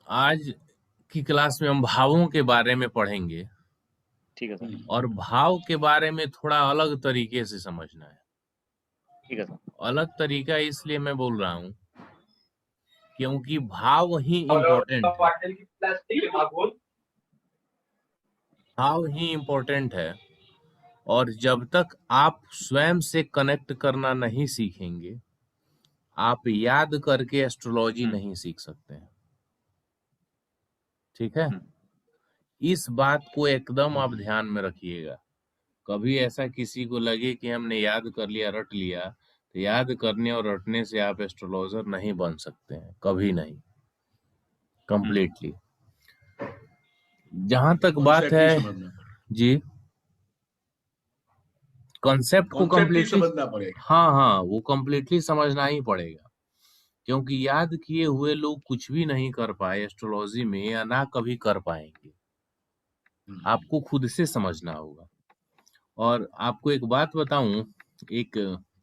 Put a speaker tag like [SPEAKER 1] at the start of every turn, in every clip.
[SPEAKER 1] आज की क्लास में हम भावों के बारे में पढ़ेंगे
[SPEAKER 2] ठीक है सर।
[SPEAKER 1] और भाव के बारे में थोड़ा अलग तरीके से समझना है।
[SPEAKER 2] ठीक है सर।
[SPEAKER 1] अलग तरीका इसलिए मैं बोल रहा हूँ क्योंकि भाव ही इम्पोर्टेंट है। भाव ही इम्पोर्टेंट है और जब तक आप स्वयं से कनेक्ट करना नहीं सीखेंगे, आप याद करके एस्ट्रोलॉजी नहीं सीख सकते हैं। ठीक है? इस बात को एकदम आप ध्यान में रखिएगा। कभी ऐसा किसी को लगे कि हमने याद कर लिया, रट लिया, तो याद करने और रटने से आप एस्ट्रोलॉजर नहीं बन सकते हैं, कभी नहीं, कंप्लीटली। जहां तक बात है जी, कॉन्सेप्ट को कंप्लीटली
[SPEAKER 3] समझना पड़ेगा।
[SPEAKER 1] हाँ, वो कंप्लीटली समझना ही पड़ेगा, क्योंकि याद किए हुए लोग कुछ भी नहीं कर पाए एस्ट्रोलॉजी में या ना कभी कर पाएंगे। आपको खुद से समझना होगा। और आपको एक बात बताऊं, एक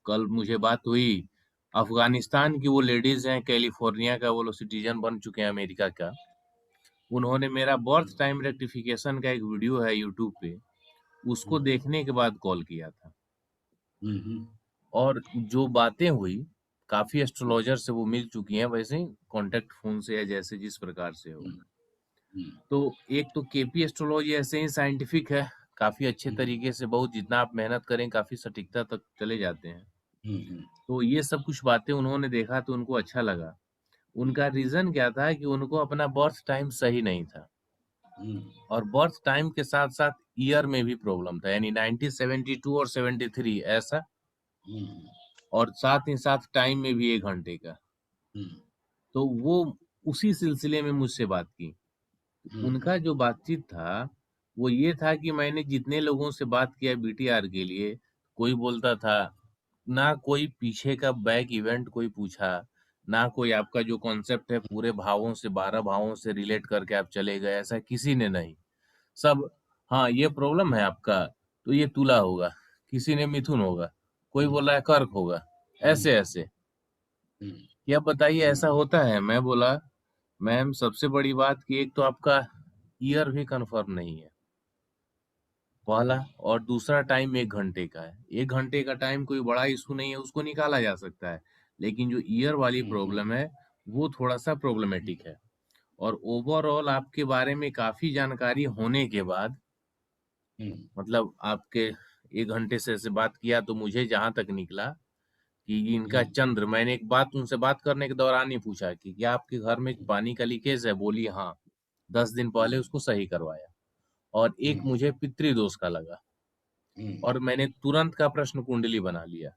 [SPEAKER 1] कल मुझे बात हुई, अफगानिस्तान की वो लेडीज हैं, कैलिफोर्निया का वो लोग सिटीजन बन चुके हैं अमेरिका का। उन्होंने मेरा बर्थ टाइम रेक्टिफिकेशन का एक वीडियो है यूट्यूब पे, उसको देखने के बाद कॉल किया था। और जो बातें हुई, काफी एस्ट्रोलॉजर से वो मिल चुकी हैं, वैसे ही कांटेक्ट फोन से या जैसे जिस प्रकार से हो। तो एक तो केपी एस्ट्रोलॉजी ऐसे ही साइंटिफिक है, काफी अच्छे तरीके से, बहुत जितना आप मेहनत करें काफी सटीकता तक चले जाते हैं। तो ये सब कुछ बातें उन्होंने देखा तो उनको अच्छा लगा। उनका रीजन क्या था कि उनको अपना बर्थ टाइम सही नहीं था और बर्थ टाइम के साथ साथ ईयर में भी प्रॉब्लम था, यानी 1972 और 73 ऐसा, और साथ ही साथ टाइम में भी 1 घंटे का। तो वो उसी सिलसिले में मुझसे बात की। उनका जो बातचीत था वो ये था कि मैंने जितने लोगों से बात किया बीटीआर के लिए, कोई बोलता था ना, कोई पीछे का बैक इवेंट कोई पूछा ना, कोई आपका जो कॉन्सेप्ट है पूरे भावों से 12 भावों से रिलेट करके आप चले गए, ऐसा किसी ने नहीं। सब हाँ, ये प्रॉब्लम है आपका तो ये तुला होगा, किसी ने मिथुन होगा, कोई बोल रहा है कर्क होगा, ऐसे ऐसे। क्या बताइए ऐसा होता है? मैं बोला मैम सबसे बड़ी बात कि एक तो आपका ईयर भी कंफर्म नहीं है, पहला, और दूसरा टाइम 1 घंटे का है। 1 घंटे का टाइम कोई बड़ा इशू नहीं है, उसको निकाला जा सकता है, लेकिन जो ईयर वाली प्रॉब्लम है वो थोड़ा सा प्रॉब्लमेटिक है। और ओवरऑल आपके बारे में काफी जानकारी होने के बाद, मतलब आपके 1 घंटे से बात किया तो मुझे जहां तक निकला कि इनका चंद्र, मैंने एक बात उनसे बात करने के दौरान ही पूछा कि क्या आपके घर में पानी का लीकेज है? बोली हाँ, 10 दिन पहले उसको सही करवाया। और एक मुझे पितृदोष का लगा और मैंने तुरंत का प्रश्न कुंडली बना लिया,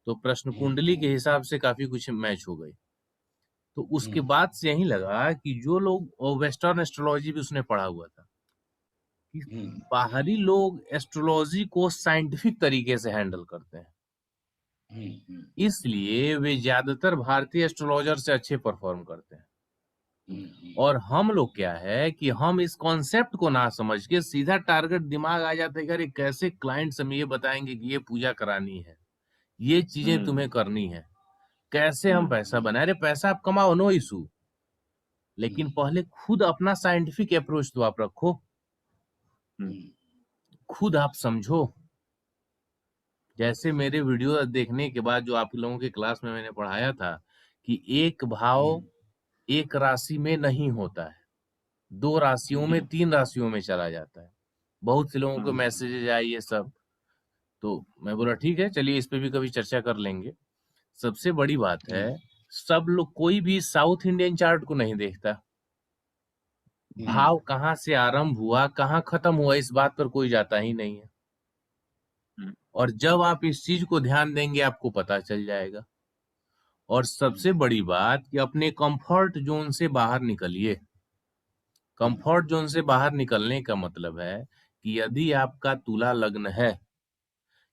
[SPEAKER 1] तो प्रश्न कुंडली के हिसाब से काफी कुछ मैच हो गई। तो उसके बाद से यही लगा कि जो लोग वेस्टर्न एस्ट्रोलॉजी भी उसने पढ़ा हुआ था कि बाहरी लोग एस्ट्रोलॉजी को साइंटिफिक तरीके से हैंडल करते हैं, इसलिए वे ज्यादातर भारतीय एस्ट्रोलॉजर से अच्छे परफॉर्म करते हैं। और हम लोग क्या है कि हम इस कॉन्सेप्ट को ना समझ के सीधा टारगेट दिमाग आ जाता है कि अरे कैसे क्लाइंट से ये बताएंगे कि ये पूजा करानी है, ये चीजें तुम्हें करनी है, कैसे हम पैसा बनाए। अरे पैसा आप कमाओ, नो इशू, लेकिन पहले खुद अपना साइंटिफिक अप्रोच तो आप रखो, खुद आप समझो। जैसे मेरे वीडियो देखने के बाद जो आप लोगों के क्लास में मैंने पढ़ाया था कि एक भाव एक राशि में नहीं होता है, 2 राशियों में, 3 राशियों में चला जाता है। बहुत से लोगों को मैसेजेज आए ये सब, तो मैं बोला ठीक है, चलिए इस पे भी कभी चर्चा कर लेंगे। सबसे बड़ी बात है, सब लोग, कोई भी साउथ इंडियन चार्ट को नहीं देखता, भाव कहाँ से आरंभ हुआ कहाँ खत्म हुआ इस बात पर कोई जाता ही नहीं है। और जब आप इस चीज को ध्यान देंगे आपको पता चल जाएगा। और सबसे बड़ी बात कि अपने कंफर्ट जोन से बाहर निकलिए। कंफर्ट जोन से बाहर निकलने का मतलब है कि यदि आपका तुला लग्न है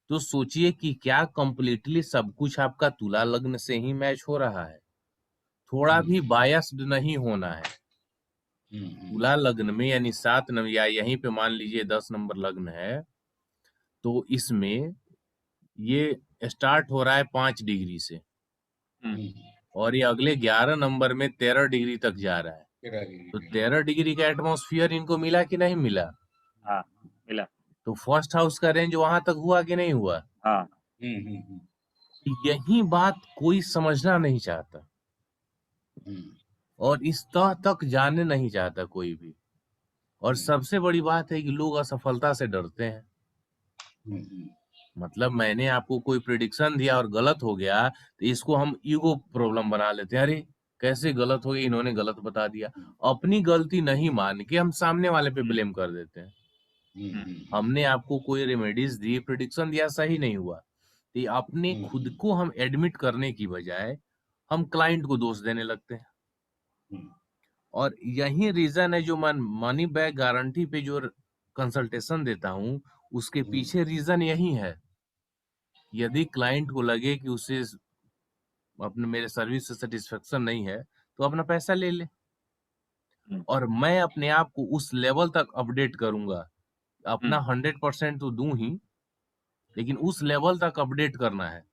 [SPEAKER 1] तो सोचिए कि क्या कंप्लीटली सब कुछ आपका तुला लग्न से ही मैच हो रहा है। थोड़ा भी बायस्ड नहीं होना है। तुला लग्न में यानी 7 नंबर, या यहीं पे मान लीजिए 10 नंबर लग्न है, तो इसमें ये स्टार्ट हो रहा है 5 डिग्री से और ये अगले 11 नंबर में 13 डिग्री तक जा रहा है। तो 13 डिग्री का एटमॉस्फेयर इनको मिला कि नहीं मिला?
[SPEAKER 2] हाँ मिला।
[SPEAKER 1] तो फर्स्ट हाउस का रेंज वहां तक हुआ कि नहीं हुआ?
[SPEAKER 2] हाँ
[SPEAKER 1] यही बात कोई समझना नहीं चाहता और इस तह तक जाने नहीं चाहता कोई भी। और सबसे बड़ी बात है कि लोग असफलता से डरते हैं। मतलब मैंने आपको कोई प्रिडिक्शन दिया और गलत हो गया तो इसको हम ईगो प्रॉब्लम बना लेते हैं। अरे कैसे गलत हो गया, इन्होंने गलत बता दिया। अपनी गलती नहीं मान के हम सामने वाले पे ब्लेम कर देते हैं। हमने आपको कोई रेमेडीज दी, प्रिडिक्शन दिया, सही नहीं हुआ तो ये अपने खुद को हम एडमिट करने की बजाय हम क्लाइंट को दोष देने लगते हैं। और यही रीजन है जो मैं मनी बैक गारंटी पे जो कंसल्टेशन देता हूँ उसके पीछे रीजन यही है। यदि क्लाइंट को लगे कि उसे अपने मेरे सर्विस से सेटिस्फेक्शन नहीं है तो अपना पैसा ले ले। और मैं अपने आप को उस लेवल तक अपडेट करूंगा। अपना 100% तो दूं ही, लेकिन उस लेवल तक अपडेट करना है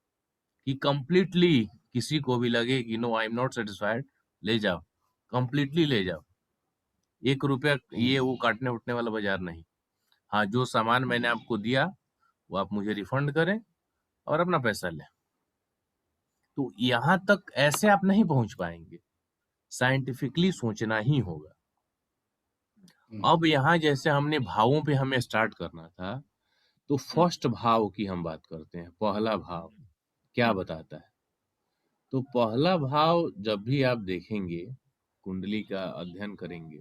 [SPEAKER 1] कि कंप्लीटली किसी को भी लगे कि no I am not satisfied, ले जाओ, कंप्लीटली ले जाओ। 1 रुपया ये वो काटने उठने वाला बाजार नहीं। हाँ, जो सामान मैंने आपको दिया वो आप मुझे रिफंड करें और अपना पैसा लें। तो यहाँ तक ऐसे आप नहीं पहुंच पाएंगे, साइंटिफिकली सोचना ही होगा। अब यहाँ जैसे हमने भावों पे हमें स्टार्ट करना था, तो फर्स्ट भाव की हम बात करते हैं। पहला भाव क्या बताता है? तो पहला भाव जब भी आप देखेंगे, कुंडली का अध्ययन करेंगे,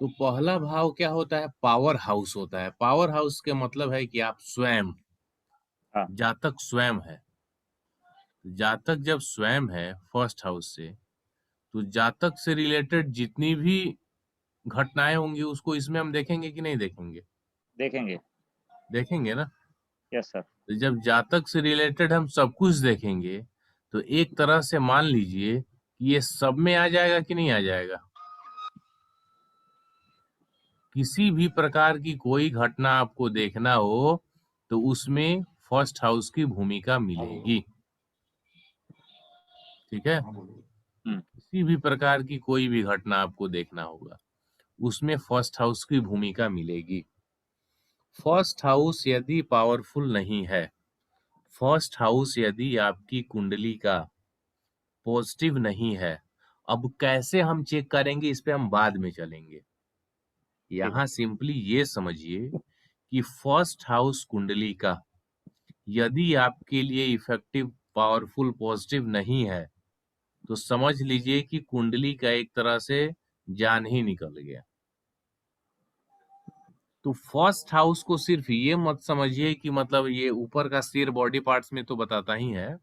[SPEAKER 1] तो पहला भाव क्या होता है? पावर हाउस होता है। पावर हाउस के मतलब है कि आप स्वयं, जातक स्वयं है। जातक जब स्वयं है फर्स्ट हाउस से, तो जातक से रिलेटेड जितनी भी घटनाएं होंगी उसको इसमें हम देखेंगे कि नहीं देखेंगे?
[SPEAKER 2] देखेंगे।
[SPEAKER 1] देखेंगे ना।
[SPEAKER 2] Yes sir.
[SPEAKER 1] तो जब जातक से रिलेटेड हम सब कुछ देखेंगे तो एक तरह से मान लीजिए कि ये सब में आ जाएगा कि नहीं आ जाएगा? किसी भी प्रकार की कोई घटना आपको देखना हो तो उसमें फर्स्ट हाउस की भूमिका मिलेगी। ठीक है? किसी भी प्रकार की कोई भी घटना आपको देखना होगा उसमें फर्स्ट हाउस की भूमिका मिलेगी। फर्स्ट हाउस यदि पावरफुल नहीं है, फर्स्ट हाउस यदि आपकी कुंडली का पॉजिटिव नहीं है, अब कैसे हम चेक करेंगे इस पे हम बाद में चलेंगे। यहाँ सिंपली ये समझिए कि फर्स्ट हाउस कुंडली का यदि आपके लिए इफेक्टिव, पावरफुल, पॉजिटिव नहीं है तो समझ लीजिए कि कुंडली का एक तरह से जान ही निकल गया। तो फर्स्ट हाउस को सिर्फ ये मत समझिए कि मतलब ये ऊपर का सिर बॉडी पार्ट्स में तो बताता ही है,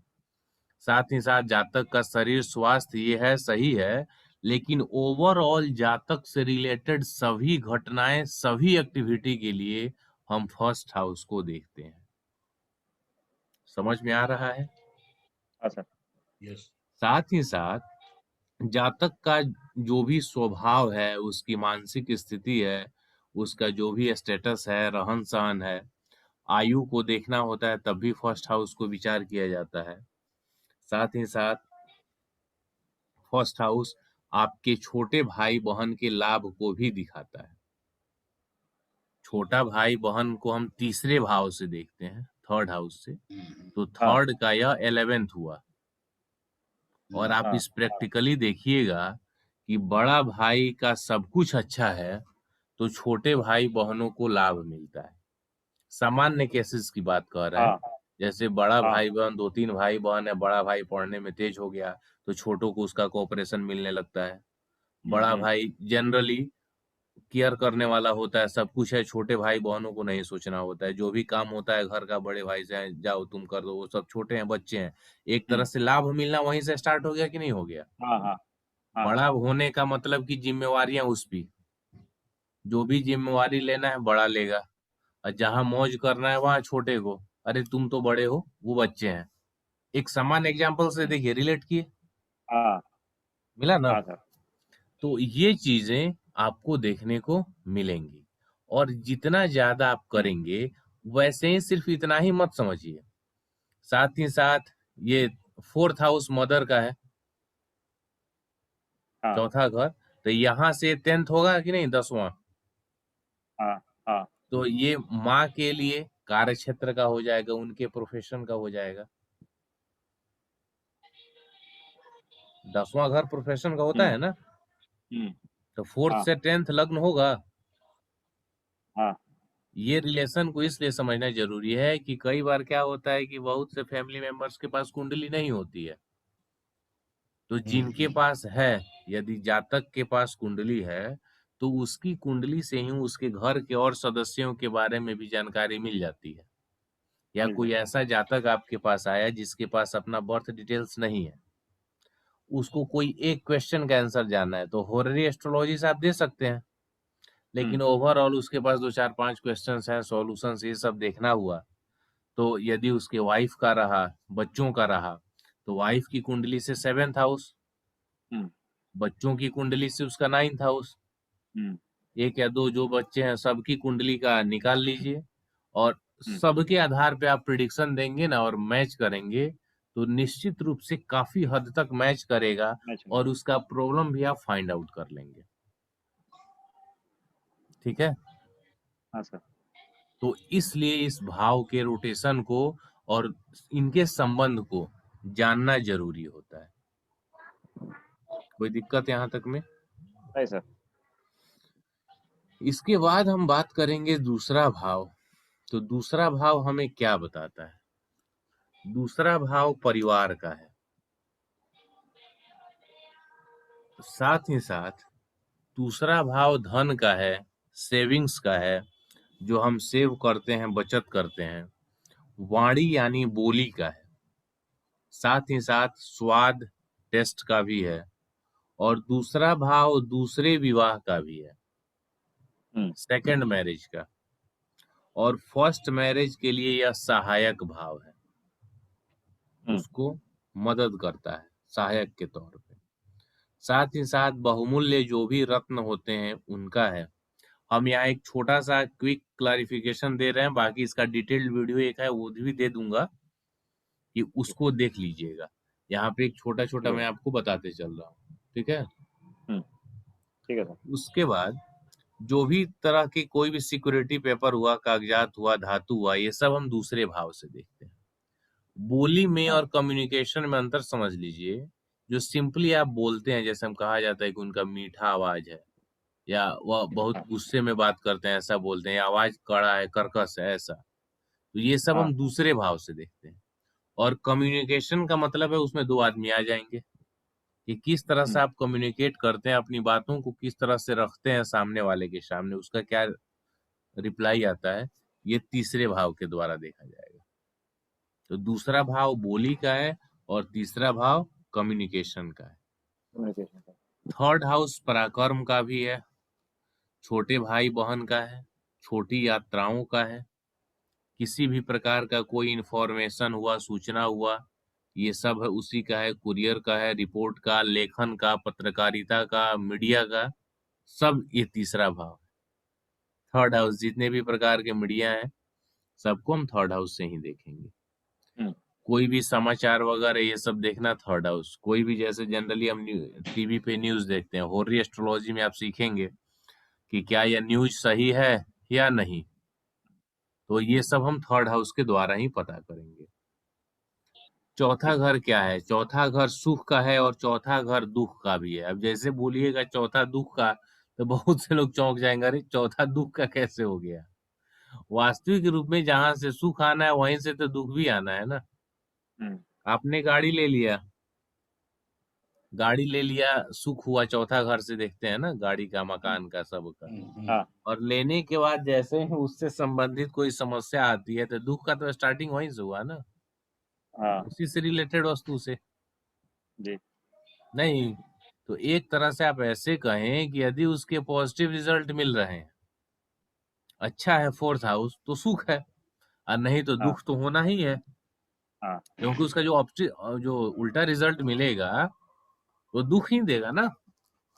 [SPEAKER 1] साथ ही साथ जातक का शरीर स्वास्थ्य ये है, सही है, लेकिन ओवरऑल जातक से रिलेटेड सभी घटनाएं, सभी एक्टिविटी के लिए हम फर्स्ट हाउस को देखते हैं। समझ में आ रहा है?
[SPEAKER 2] हाँ सर।
[SPEAKER 1] यस। साथ ही साथ जातक का जो भी स्वभाव है, उसकी मानसिक स्थिति है, उसका जो भी स्टेटस है, रहन सहन है, आयु को देखना होता है, तब भी फर्स्ट हाउस को विचार किया जाता है। साथ ही साथ फर्स्ट हाउस आपके छोटे भाई बहन के लाभ को भी दिखाता है। छोटा भाई बहन को हम तीसरे भाव से देखते हैं, थर्ड हाउस से, तो थर्ड का यह 11th हुआ। और आप इस प्रैक्टिकली देखिएगा कि बड़ा भाई का सब कुछ अच्छा है तो छोटे भाई बहनों को लाभ मिलता है। सामान्य केसेस की बात कर रहे हैं, जैसे बड़ा भाई बहन, 2-3 भाई बहन है, बड़ा भाई पढ़ने में तेज हो गया तो छोटों को उसका कोऑपरेशन मिलने लगता है। बड़ा भाई जनरली केयर करने वाला होता है, सब कुछ है, छोटे भाई बहनों को नहीं सोचना होता है। जो भी काम होता है घर का बड़े भाई से, जाओ तुम कर दो, वो सब छोटे हैं, बच्चे हैं। एक तरह से लाभ मिलना वहीं से स्टार्ट हो गया कि नहीं हो गया? बड़ा होने का मतलब कि जिम्मेवारियां उस पे, जो भी जिम्मेवारी लेना है बड़ा लेगा, और जहां मौज करना है वहां छोटे को, अरे तुम तो बड़े हो, वो बच्चे हैं। एक समान एग्जांपल से देखिए, रिलेट किए, मिला ना? तो ये चीजें आपको देखने को मिलेंगी और जितना ज्यादा आप करेंगे वैसे ही, सिर्फ इतना ही मत समझिए। साथ ही साथ ये फोर्थ हाउस मदर का है, चौथा घर, तो यहाँ से 10th होगा कि नहीं, 10वां।
[SPEAKER 2] हाँ हाँ
[SPEAKER 1] तो ये माँ के लिए कार्य क्षेत्र का हो जाएगा, उनके प्रोफेशन का हो जाएगा। 10वां घर प्रोफेशन का होता है ना,
[SPEAKER 2] हम्म,
[SPEAKER 1] तो 4th
[SPEAKER 2] हाँ
[SPEAKER 1] से 10th लग्न होगा।
[SPEAKER 2] हाँ
[SPEAKER 1] ये रिलेशन को इसलिए समझना जरूरी है कि कई बार क्या होता है कि बहुत से फैमिली मेंबर्स के पास कुंडली नहीं होती है, तो जिनके पास है, यदि जातक के पास कुंडली है, तो उसकी कुंडली से ही उसके घर के और सदस्यों के बारे में भी जानकारी मिल जाती है। या
[SPEAKER 2] मिल
[SPEAKER 1] कोई
[SPEAKER 2] जाता
[SPEAKER 1] ऐसा जातक आपके पास आया जिसके पास अपना बर्थ डिटेल्स नहीं है, उसको कोई एक क्वेश्चन का आंसर जानना है, तो होररी एस्ट्रोलॉजी से आप दे सकते हैं,
[SPEAKER 2] है।
[SPEAKER 1] लेकिन ओवरऑल उसके पास 2 4 5 क्वेश्चंस हैं, सॉल्यूशंस, ये सब देखना हुआ, तो यदि उसके वाइफ का रहा, बच्चों का रहा, तो वाइफ की कुंडली से 7th हाउस,
[SPEAKER 2] हम्म,
[SPEAKER 1] बच्चों की कुंडली से उसका 9th हाउस,
[SPEAKER 2] हम्म,
[SPEAKER 1] एक या दो जो बच्चे हैं सबकी कुंडली का निकाल लीजिए, और
[SPEAKER 2] हम्म,
[SPEAKER 1] सबके आधार पे आप प्रिडिक्शन देंगे ना और मैच करेंगे, तो निश्चित रूप से काफी हद तक मैच करेगा,
[SPEAKER 2] मैच
[SPEAKER 1] और उसका प्रॉब्लम भी आप फाइंड आउट कर लेंगे। ठीक है,
[SPEAKER 2] हाँ सर।
[SPEAKER 1] तो इसलिए इस भाव के रोटेशन को और इनके संबंध को जानना जरूरी होता है। कोई दिक्कत यहाँ तक में?
[SPEAKER 2] नहीं सर।
[SPEAKER 1] इसके बाद हम बात करेंगे दूसरा भाव। तो दूसरा भाव हमें क्या बताता है? दूसरा भाव परिवार का है, साथ ही साथ दूसरा भाव धन का है, सेविंग्स का है, जो हम सेव करते हैं, बचत करते हैं। वाणी यानी बोली का है, साथ ही साथ स्वाद, टेस्ट का भी है, और दूसरा भाव दूसरे विवाह का भी है,
[SPEAKER 2] हम्म,
[SPEAKER 1] सेकंड मैरिज का। और फर्स्ट मैरिज के लिए यह सहायक भाव है,
[SPEAKER 2] हम्म,
[SPEAKER 1] उसको मदद करता है सहायक के तौर पे। साथ ही साथ बहुमूल्य जो भी रत्न होते हैं उनका है। हम यहाँ एक छोटा सा क्विक क्लैरिफिकेशन दे रहे हैं, बाकी इसका डिटेल्ड वीडियो एक है वो भी दे दूंगा, कि उसको देख लीजिएगा। यहाँ पे एक छोटा छोटा
[SPEAKER 2] ठीक
[SPEAKER 1] मैं
[SPEAKER 2] है।
[SPEAKER 1] आपको बताते चल रहा हूँ। ठीक है,
[SPEAKER 2] ठीक है सर।
[SPEAKER 1] उसके बाद जो भी तरह के कोई भी सिक्योरिटी पेपर हुआ, कागजात हुआ, धातु हुआ, ये सब हम दूसरे भाव से देखते हैं। बोली में
[SPEAKER 2] हाँ
[SPEAKER 1] और कम्युनिकेशन में अंतर समझ लीजिए। जो सिंपली आप बोलते हैं, जैसे हम कहा जाता है कि उनका मीठा आवाज है, या वह बहुत
[SPEAKER 2] हाँ
[SPEAKER 1] गुस्से में बात करते हैं, ऐसा बोलते हैं, या आवाज कड़ा है, कर्कश है, ऐसा, तो ये सब
[SPEAKER 2] हाँ
[SPEAKER 1] हम दूसरे भाव से देखते हैं। और कम्युनिकेशन का मतलब है उसमें दो आदमी आ जाएंगे, कि किस तरह से
[SPEAKER 2] हम्म,
[SPEAKER 1] आप कम्युनिकेट करते हैं, अपनी बातों को किस तरह से रखते हैं सामने वाले के सामने, उसका क्या रिप्लाई आता है, ये तीसरे भाव के द्वारा देखा जाएगा। तो दूसरा भाव बोली का है, और तीसरा भाव कम्युनिकेशन का है।
[SPEAKER 2] कम्युनिकेशन का।
[SPEAKER 1] थर्ड हाउस पराक्रम का भी है, छोटे भाई बहन का है, छोटी यात्राओं का है, किसी भी प्रकार का कोई इंफॉर्मेशन हुआ, सूचना हुआ, ये सब है उसी का है, कुरियर का है, रिपोर्ट का, लेखन का, पत्रकारिता का, मीडिया का, सब ये तीसरा भाव। थर्ड हाउस जितने भी प्रकार के मीडिया हैं, सबको हम थर्ड हाउस से ही देखेंगे।
[SPEAKER 2] हम्म,
[SPEAKER 1] कोई भी समाचार वगैरह ये सब देखना थर्ड हाउस। कोई भी जैसे जनरली हम टीवी पे न्यूज देखते हैं, होरी एस्ट्रोलॉजी में आप सीखेंगे कि क्या यह न्यूज सही है या नहीं, तो ये सब हम थर्ड हाउस के द्वारा ही पता करेंगे। चौथा
[SPEAKER 2] ठीक है।
[SPEAKER 1] घर क्या है? चौथा घर सुख का है, और चौथा घर दुख का भी है। अब जैसे बोलिएगा चौथा दुख का, तो बहुत से लोग चौंक जाएंगे, अरे चौथा दुख का कैसे हो गया? वास्तविक रूप में जहां से सुख आना है वहीं से तो दुख भी आना है ना।
[SPEAKER 2] हम्म,
[SPEAKER 1] आपने गाड़ी ले लिया, गाड़ी ले लिया, सुख हुआ, चौथा घर से देखते हैं ना, गाड़ी का,
[SPEAKER 2] हम्म,
[SPEAKER 1] मकान का, सबका।
[SPEAKER 2] हाँ
[SPEAKER 1] और लेने के बाद जैसे ही उससे संबंधित कोई समस्या आती है, तो दुख का तो स्टार्टिंग वहीं से हुआ ना,
[SPEAKER 2] हाँ
[SPEAKER 1] उसी से रिलेटेड वस्तु से।
[SPEAKER 2] जी।
[SPEAKER 1] नहीं, तो एक तरह से आप ऐसे कहें कि यदि उसके पॉजिटिव रिजल्ट मिल रहे हैं, अच्छा है फोर्थ हाउस, तो सुख है, और नहीं तो
[SPEAKER 2] हाँ
[SPEAKER 1] दुख तो होना ही है,
[SPEAKER 2] हाँ
[SPEAKER 1] क्योंकि उसका जो उल्टा रिजल्ट मिलेगा वो दुख ही देगा ना।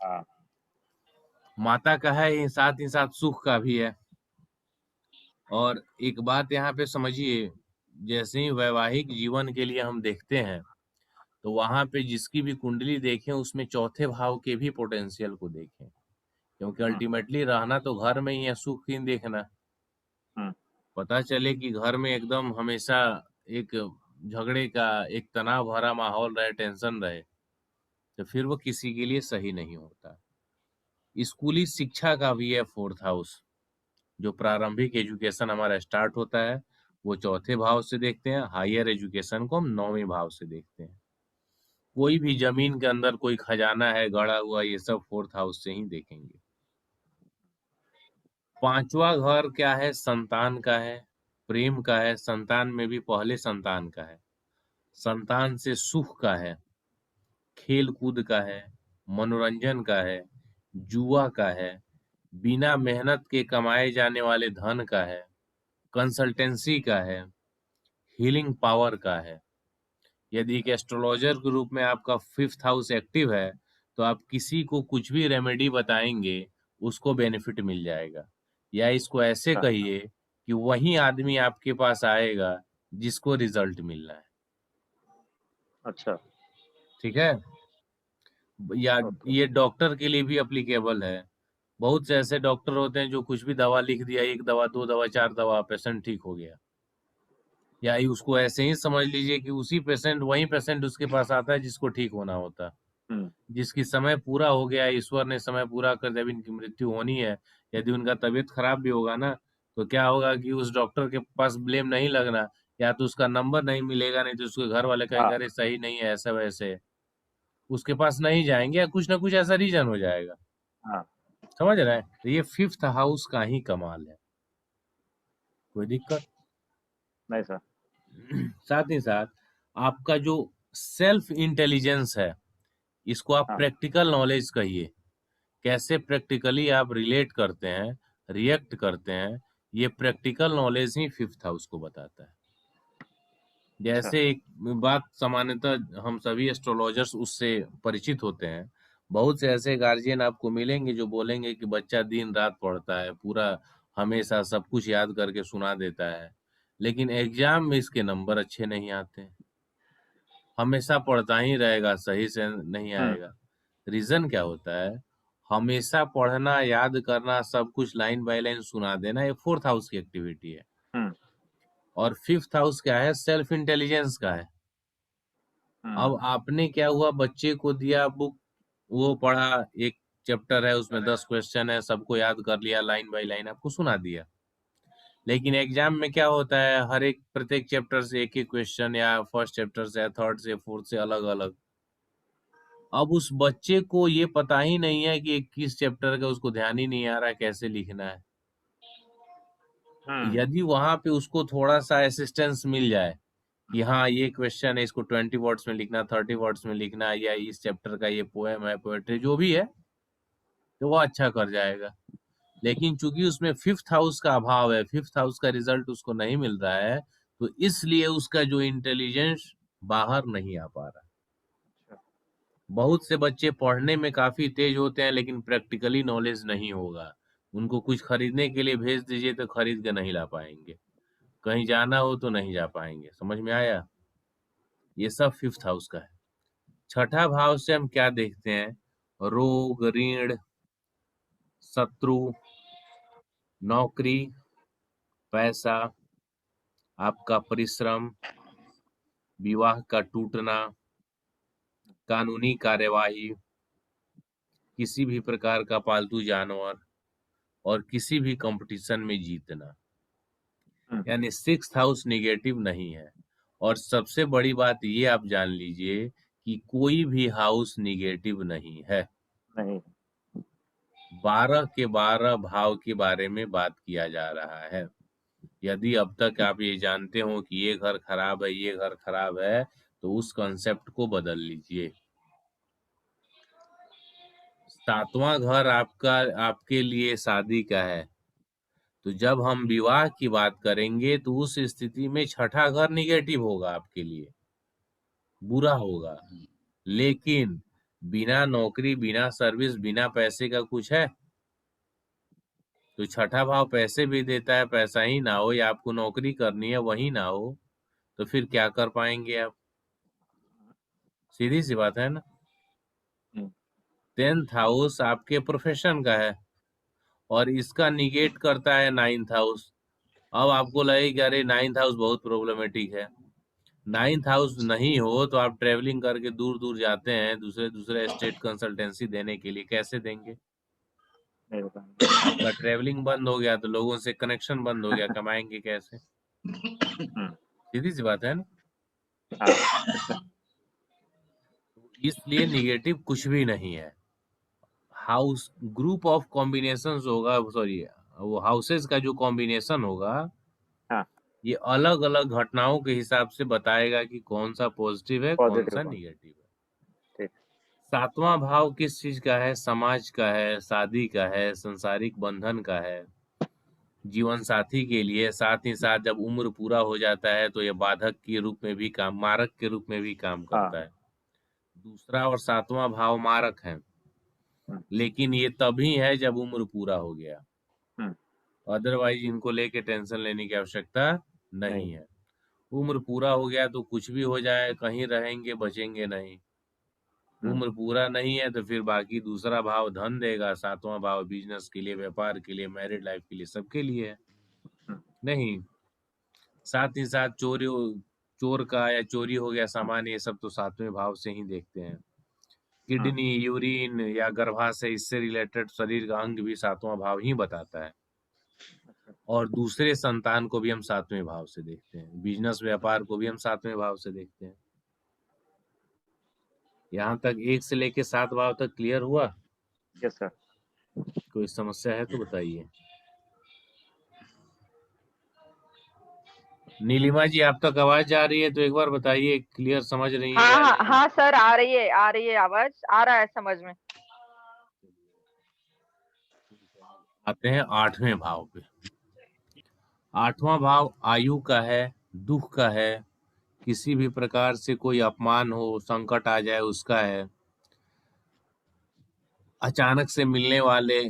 [SPEAKER 2] हाँ
[SPEAKER 1] माता का है, ये साथ ही साथ सुख का भी है। और एक बात यहाँ पे समझिए, जैसे ही वैवाहिक जीवन के लिए हम देखते हैं, तो वहां पे जिसकी भी कुंडली देखें उसमें चौथे भाव के भी पोटेंशियल को देखें, क्योंकि अल्टीमेटली रहना तो घर में ही है, सुख ही देखना। पता चले कि घर में एकदम हमेशा एक झगड़े का, एक तनाव भरा माहौल रहे, टेंशन रहे, तो फिर वो किसी के लिए सही नहीं होता। स्कूली शिक्षा का भी है फोर्थ हाउस, जो प्रारंभिक एजुकेशन हमारा स्टार्ट होता है वो चौथे भाव से देखते हैं, हायर एजुकेशन को हम 9वें भाव से देखते हैं। कोई भी जमीन के अंदर कोई खजाना है गड़ा हुआ, ये सब फोर्थ हाउस से ही देखेंगे। 5वां घर क्या है? संतान का है, प्रेम का है, संतान में भी पहले संतान का है, संतान से सुख का है, खेल कूद का है, मनोरंजन का है, जुआ का है, बिना मेहनत के कमाए जाने वाले धन का है, कंसल्टेंसी का है, हीलिंग पावर का है। यदि एक एस्ट्रोलॉजर के रूप में आपका 5th हाउस एक्टिव है तो आप किसी को कुछ भी रेमेडी बताएंगे उसको बेनिफिट मिल जाएगा, या इसको ऐसे कहिए कि वही आदमी आपके पास आएगा जिसको रिजल्ट मिलना है।
[SPEAKER 2] अच्छा।
[SPEAKER 1] ठीक है? या ये डॉक्टर के लिए भी अप्लीकेबल है। बहुत से ऐसे डॉक्टर होते हैं जो कुछ भी दवा लिख दिया, 1 दवा 2 दवा 4 दवा, पेशेंट ठीक हो गया। या उसको ऐसे ही समझ लीजिए कि उसी पेशेंट, वही पेशेंट उसके पास आता है जिसको ठीक होना होता, जिसकी समय पूरा हो गया, ईश्वर ने समय पूरा कर दिया, इनकी मृत्यु होनी है। यदि उनका तबीयत खराब भी होगा ना, तो क्या होगा कि उस डॉक्टर के पास ब्लेम नहीं लगना, या तो उसका नंबर नहीं मिलेगा, नहीं तो उसके घर वाले कहेंगे अरे सही नहीं है, ऐसा वैसे, उसके पास नहीं जाएंगे, या कुछ ना कुछ ऐसा रीजन हो जाएगा। समझ रहे हैं? तो ये 5th हाउस का ही कमाल है। कोई दिक्कत
[SPEAKER 2] नहीं सर।
[SPEAKER 1] साथ ही साथ आपका जो सेल्फ इंटेलिजेंस है, इसको आप प्रैक्टिकल नॉलेज कहिए। कैसे प्रैक्टिकली आप रिलेट करते हैं, रिएक्ट करते हैं, ये प्रैक्टिकल नॉलेज ही 5th हाउस को बताता है। जैसे एक बात सामान्यतः हम सभी एस्ट्रोलॉजर्स उससे परिचित होते हैं। बहुत से ऐसे गार्जियन आपको मिलेंगे जो बोलेंगे कि बच्चा दिन रात पढ़ता है, पूरा हमेशा सब कुछ याद करके सुना देता है, लेकिन एग्जाम में इसके नंबर अच्छे नहीं आते। हमेशा पढ़ता ही रहेगा, सही से नहीं आएगा। रीजन क्या होता है? हमेशा पढ़ना, याद करना, सब कुछ लाइन बाय लाइन सुना देना, ये 4th हाउस की एक्टिविटी है। और 5th हाउस क्या है? सेल्फ इंटेलिजेंस का है। अब आपने क्या हुआ, बच्चे को दिया बुक, वो पढ़ा, एक चैप्टर है उसमें 10 क्वेश्चन है, सबको याद कर लिया, लाइन बाय लाइन आपको सुना दिया। लेकिन एग्जाम में क्या होता है, हर एक प्रत्येक चैप्टर से एक एक क्वेश्चन, या फर्स्ट चैप्टर से, थर्ड से, फोर्थ से अलग अलग। अब उस बच्चे को ये पता ही नहीं है कि किस चैप्टर का, उसको ध्यान ही नहीं आ रहा है कैसे लिखना है। यदि वहां पे उसको थोड़ा सा असिस्टेंस मिल जाए कि हाँ ये क्वेश्चन है, इसको 20 वर्ड्स में लिखना, 30 वर्ड्स में लिखना, या इस चैप्टर का ये पोएम है, पोएट्री जो भी है, तो वो अच्छा कर जाएगा। लेकिन चूंकि उसमें 5th हाउस का अभाव है, 5th हाउस का रिजल्ट उसको नहीं मिल रहा है, तो इसलिए उसका जो इंटेलिजेंस बाहर नहीं आ पा रहा। बहुत से बच्चे पढ़ने में काफी तेज होते हैं लेकिन प्रैक्टिकली नॉलेज नहीं होगा। उनको कुछ खरीदने के लिए भेज दीजिए तो खरीद के नहीं ला पाएंगे, कहीं जाना हो तो नहीं जा पाएंगे। समझ में आया? ये सब 5th हाउस का है। 6ठा भाव से हम क्या देखते हैं? रोग, ऋण, शत्रु, नौकरी, पैसा, आपका परिश्रम, विवाह का टूटना, कानूनी कार्यवाही, किसी भी प्रकार का पालतू जानवर, और किसी भी कंपटीशन में जीतना। यानी 6th हाउस निगेटिव नहीं है। और सबसे बड़ी बात ये आप जान लीजिए कि कोई भी हाउस निगेटिव नहीं है।
[SPEAKER 2] नहीं।
[SPEAKER 1] 12 के 12 भाव के बारे में बात किया जा रहा है। यदि अब तक आप ये जानते हो कि ये घर खराब है, ये घर खराब है, तो उस कंसेप्ट को बदल लीजिए। 7वां घर आपका, आपके लिए शादी का है, तो जब हम विवाह की बात करेंगे तो उस स्थिति में 6ठा घर निगेटिव होगा, आपके लिए बुरा होगा। लेकिन बिना नौकरी, बिना सर्विस, बिना पैसे का कुछ है? तो 6ठा भाव पैसे भी देता है, पैसा ही ना हो, या आपको नौकरी करनी है वही ना हो, तो फिर क्या कर पाएंगे आप? सीधी सी बात है ना।
[SPEAKER 2] हम्म,
[SPEAKER 1] 10th हाउस आपके प्रोफेशन का है और इसका निगेट करता है 9th हाउस। अब आपको लगेगा अरे 9th हाउस बहुत प्रॉब्लमेटिक है। 9th हाउस नहीं हो तो आप ट्रेवलिंग करके दूर दूर जाते हैं दूसरे दूसरे स्टेट कंसल्टेंसी देने के लिए, कैसे देंगे?
[SPEAKER 2] नहीं हो पाएंगे।
[SPEAKER 1] आपका ट्रेवलिंग बंद हो गया तो लोगों से कनेक्शन बंद हो गया, कमाएंगे कैसे?
[SPEAKER 2] हम्म,
[SPEAKER 1] सीधी सी बात है ना।
[SPEAKER 2] हाँ,
[SPEAKER 1] इसलिए निगेटिव कुछ भी नहीं है। हाउस ग्रुप ऑफ कॉम्बिनेशंस होगा, सॉरी वो हाउसेस का जो कॉम्बिनेशन होगा
[SPEAKER 2] हाँ,
[SPEAKER 1] ये अलग अलग घटनाओं के हिसाब से बताएगा कि कौन सा पॉजिटिव है कौन
[SPEAKER 2] पॉजिटिव
[SPEAKER 1] सा
[SPEAKER 2] कौन।
[SPEAKER 1] निगेटिव है।
[SPEAKER 2] ठीक।
[SPEAKER 1] 7वां भाव किस चीज का है? समाज का है, शादी का है, सांसारिक बंधन का है, जीवन साथी के लिए। साथ ही साथ जब उम्र पूरा हो जाता है तो ये बाधक के रूप में भी काम, मारक के रूप में भी काम करता
[SPEAKER 2] हाँ।
[SPEAKER 1] है। दूसरा और 7वां भाव मारक है,
[SPEAKER 2] हम्म,
[SPEAKER 1] लेकिन ये तभी है जब उम्र पूरा हो गया।
[SPEAKER 2] हम्म,
[SPEAKER 1] अदरवाइज इनको लेके टेंशन लेने की आवश्यकता
[SPEAKER 2] नहीं।
[SPEAKER 1] नहीं है। उम्र पूरा हो गया तो कुछ भी हो जाए, कहीं रहेंगे बचेंगे नहीं।
[SPEAKER 2] हम्म,
[SPEAKER 1] उम्र पूरा नहीं है तो फिर बाकी दूसरा भाव धन देगा, 7वां भाव बिजनेस के लिए, व्यापार के लिए, मैरिड लाइफ के लिए, सबके लिए है।
[SPEAKER 2] हम्म,
[SPEAKER 1] नहीं, साथ ही साथ चोरी, चोर का या चोरी हो गया सामान, ये सब तो 7वें भाव से ही देखते हैं।
[SPEAKER 2] हम्म,
[SPEAKER 1] किडनी, यूरिन या गर्भाशय, इससे रिलेटेड शरीर का अंग भी 7वां भाव ही बताता है। और दूसरे संतान को भी हम 7वें भाव से देखते हैं, बिजनेस व्यापार को भी हम 7वें भाव से देखते हैं। यहाँ तक 1 से लेके 7 भाव तक क्लियर हुआ?
[SPEAKER 2] Yes sir.
[SPEAKER 1] कोई समस्या है तो बताइए। नीलिमा जी, आप तक आवाज जा रही है तो एक बार बताइए, क्लियर समझ रही है
[SPEAKER 3] हाँ
[SPEAKER 1] या
[SPEAKER 3] हाँ
[SPEAKER 1] नहीं?
[SPEAKER 3] हाँ सर, आ रही है आवाज, आ रहा है समझ में।
[SPEAKER 1] आते हैं 8वें भाव पे। 8वां भाव आयु का है, दुख का है, किसी भी प्रकार से कोई अपमान हो, संकट आ जाए उसका है, अचानक से मिलने वाले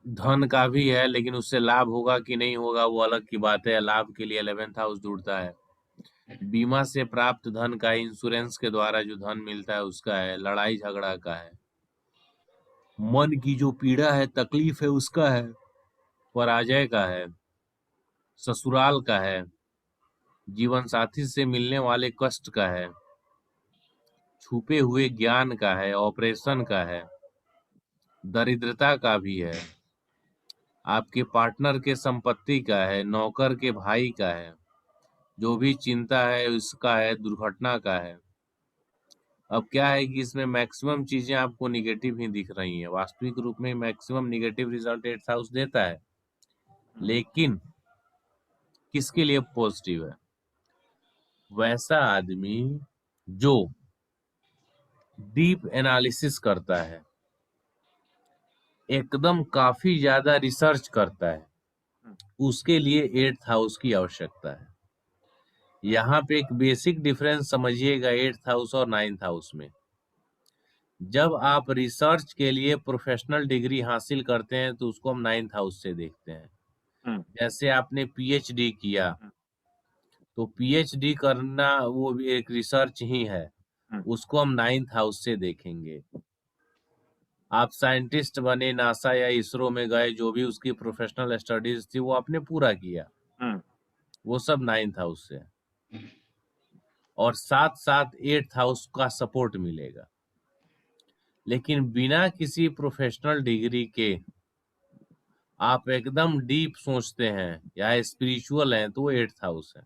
[SPEAKER 1] धन का भी है, लेकिन उससे लाभ होगा कि नहीं होगा वो अलग की बात है। लाभ के लिए 11th हाउस जुड़ता है। बीमा से प्राप्त धन का, इंश्योरेंस के द्वारा जो धन मिलता है उसका है। लड़ाई झगड़ा का है, मन की जो पीड़ा है, तकलीफ है उसका है। पराजय का है, ससुराल का है, जीवन साथी से मिलने वाले कष्ट का है, छुपे हुए ज्ञान का है, ऑपरेशन का है, दरिद्रता का भी है, आपके पार्टनर के संपत्ति का है, नौकर के भाई का है, जो भी चिंता है उसका है, दुर्घटना का है। अब क्या है कि इसमें मैक्सिमम चीजें आपको निगेटिव ही दिख रही हैं। वास्तविक रूप में maximum negative result 8th house देता है, लेकिन किसके लिए पॉजिटिव है? वैसा आदमी जो डीप एनालिसिस करता है, एकदम काफी ज्यादा रिसर्च करता है, उसके लिए 8th हाउस की आवश्यकता है। यहाँ पे एक बेसिक डिफरेंस समझिएगा 8th हाउस और 9th हाउस में। जब आप रिसर्च के लिए प्रोफेशनल डिग्री हासिल करते हैं तो उसको हम 9th हाउस से देखते हैं। जैसे आपने पीएचडी किया तो पीएचडी करना वो भी एक रिसर्च ही है, उसको हम 9th हाउस से देखेंगे। आप साइंटिस्ट बने, नासा या इसरो में गए, जो भी उसकी प्रोफेशनल स्टडीज थी वो आपने पूरा किया, वो सब 9th हाउस से है। और साथ साथ 8th हाउस का सपोर्ट मिलेगा। लेकिन बिना किसी प्रोफेशनल डिग्री के आप एकदम डीप सोचते हैं या स्पिरिचुअल हैं तो वो 8th हाउस है।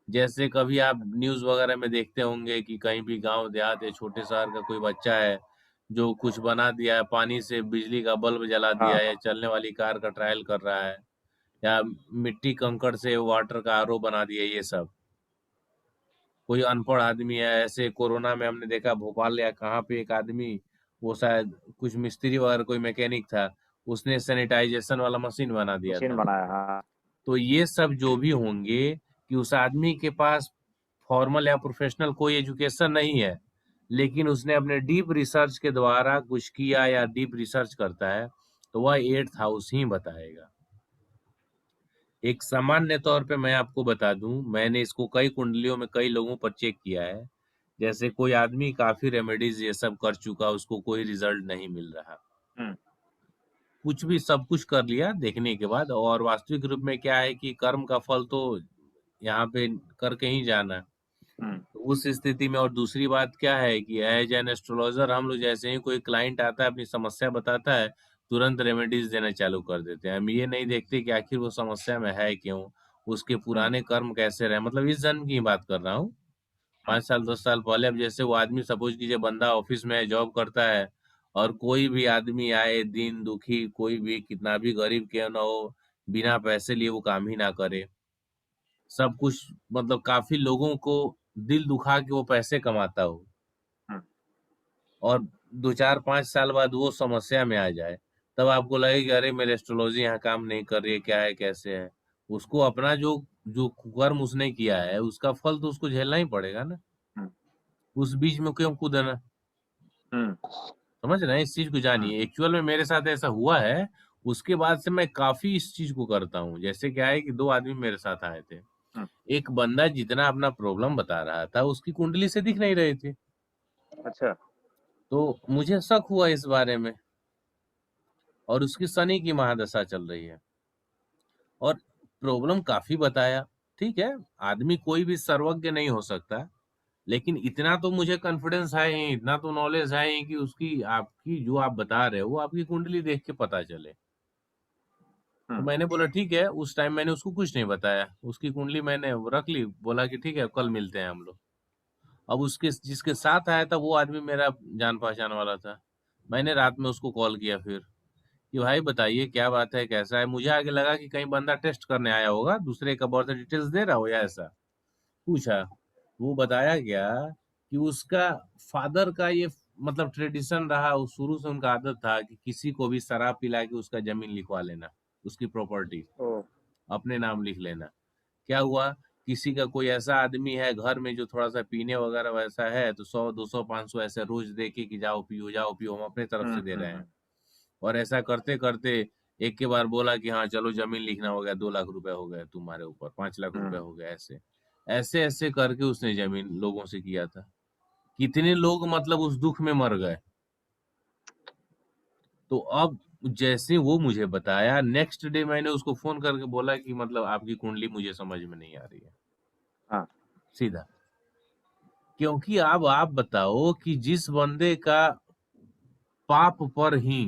[SPEAKER 1] जैसे कभी आप न्यूज वगैरह में देखते होंगे कि कहीं भी गांव देहात या छोटे शहर का कोई बच्चा है जो कुछ बना दिया है, पानी से बिजली का बल्ब जला दिया है, या चलने वाली कार का ट्रायल कर रहा है, या मिट्टी कंकड़ से वाटर का आरओ बना दिया, ये सब। कोई अनपढ़ आदमी है, ऐसे कोरोना में हमने देखा भोपाल या कहाँ पे एक आदमी, वो शायद कुछ मिस्त्री वगैरह कोई मैकेनिक था, उसने सैनिटाइजेशन वाला मशीन बना दिया
[SPEAKER 2] मशीन
[SPEAKER 1] था।
[SPEAKER 2] बनाया। हाँ।
[SPEAKER 1] तो ये सब जो भी होंगे कि उस आदमी के पास फॉर्मल या प्रोफेशनल कोई एजुकेशन नहीं है, लेकिन उसने अपने डीप रिसर्च के द्वारा कुछ किया या डीप रिसर्च करता है, तो वह 8th हाउस ही बताएगा। एक सामान्य तौर पे मैं आपको बता दूं, मैंने इसको कई कुंडलियों में कई लोगों पर चेक किया है। जैसे कोई आदमी काफी रेमेडीज ये सब कर चुका, उसको कोई रिजल्ट नहीं मिल रहा,
[SPEAKER 2] हम्म,
[SPEAKER 1] कुछ भी सब कुछ कर लिया देखने के बाद, और वास्तविक रूप में क्या है कि कर्म का फल तो यहाँ पे करके ही जाना है।
[SPEAKER 2] हम्म,
[SPEAKER 1] तो उस स्थिति में, और दूसरी बात क्या है कि एज एन एस्ट्रोलॉजर हम लोग जैसे ही कोई क्लाइंट आता है अपनी समस्या बताता है, तुरंत रेमेडीज देना चालू कर देते हैं। हम ये नहीं देखते कि आखिर वो समस्या में है क्यों, उसके पुराने कर्म कैसे रहे। मतलब इस जन्म की बात कर रहा हूँ, 5 साल 10 साल पहले। अब जैसे वो आदमी, सपोज कीजिए बंदा ऑफिस में जॉब करता है, और कोई भी आदमी आए दिन दुखी, कोई भी कितना भी गरीब क्यों ना हो, बिना पैसे लिए वो काम ही ना करे, सब कुछ मतलब काफी लोगों को दिल दुखा के वो पैसे कमाता हो,
[SPEAKER 2] हम्म,
[SPEAKER 1] और 2 4 5 साल बाद वो समस्या में आ जाए, तब आपको लगे कि अरे मेरे एस्ट्रोलॉजी यहाँ काम नहीं कर रही है, क्या है कैसे है। उसको अपना जो जो कर्म उसने किया है उसका फल तो उसको झेलना ही पड़ेगा ना।
[SPEAKER 2] हम्म,
[SPEAKER 1] उस बीच में क्यों कूदना,
[SPEAKER 2] हम्म,
[SPEAKER 1] समझ रहे हैं इस चीज को। जानिए एक्चुअल में मेरे साथ ऐसा हुआ है, उसके बाद से मैं काफी इस चीज को करता हूँ। जैसे क्या है कि 2 आदमी मेरे साथ आए थे,
[SPEAKER 2] हम्म,
[SPEAKER 1] एक बंदा जितना अपना प्रॉब्लम बता रहा था उसकी कुंडली से दिख नहीं रही थी,
[SPEAKER 2] अच्छा,
[SPEAKER 1] तो मुझे शक हुआ इस बारे में, और उसकी शनि की महादशा चल रही है, और प्रॉब्लम काफी बताया। ठीक है, आदमी कोई भी सर्वज्ञ नहीं हो सकता, लेकिन इतना तो मुझे कॉन्फिडेंस है ही, इतना तो नॉलेज है ही कि उसकी, आपकी जो आप बता रहे हो वो आपकी कुंडली देख के पता चले। तो मैंने बोला ठीक है, उस टाइम मैंने उसको कुछ नहीं बताया, उसकी कुंडली मैंने रख ली, बोला कि ठीक है कल मिलते हैं हम लोग। अब उसके जिसके साथ आया था वो आदमी मेरा जान पहचान वाला था। मैंने रात में उसको कॉल किया फिर कि भाई बताइए क्या बात है, कैसा है। मुझे आगे लगा कि कहीं बंदा टेस्ट करने आया होगा, दूसरे का बर्थ डिटेल्स दे रहा हो या ऐसा। पूछा, वो बताया गया कि उसका फादर का ये मतलब ट्रेडिशन रहा, वो शुरू से उनका आदत था कि किसी को भी शराब पिला के उसका जमीन लिखवा लेना, उसकी प्रॉपर्टी
[SPEAKER 2] ओ,
[SPEAKER 1] अपने नाम लिख लेना। क्या हुआ, किसी का कोई ऐसा आदमी है घर में जो थोड़ा सा पीने वगैरह वैसा है, तो 100 200 500 ऐसे रोज दे के कि जाओ पियो जाओ पियो, हम अपने तरफ से दे रहे हैं। और ऐसा करते करते एक के बार बोला कि हाँ चलो जमीन लिखना हो गया, 2 लाख रुपए हो गए तुम्हारे ऊपर, 5 लाख रुपए हो गए, ऐसे ऐसे ऐसे करके उसने जमीन लोगों से किया था। कितने लोग मतलब उस दुख में मर गए। तो अब जैसे वो मुझे बताया, नेक्स्ट डे मैंने उसको फोन करके बोला कि मतलब आपकी कुंडली मुझे समझ में नहीं आ रही है,
[SPEAKER 2] हाँ,
[SPEAKER 1] सीधा। क्योंकि अब आप बताओ कि जिस बंदे का पाप पर ही,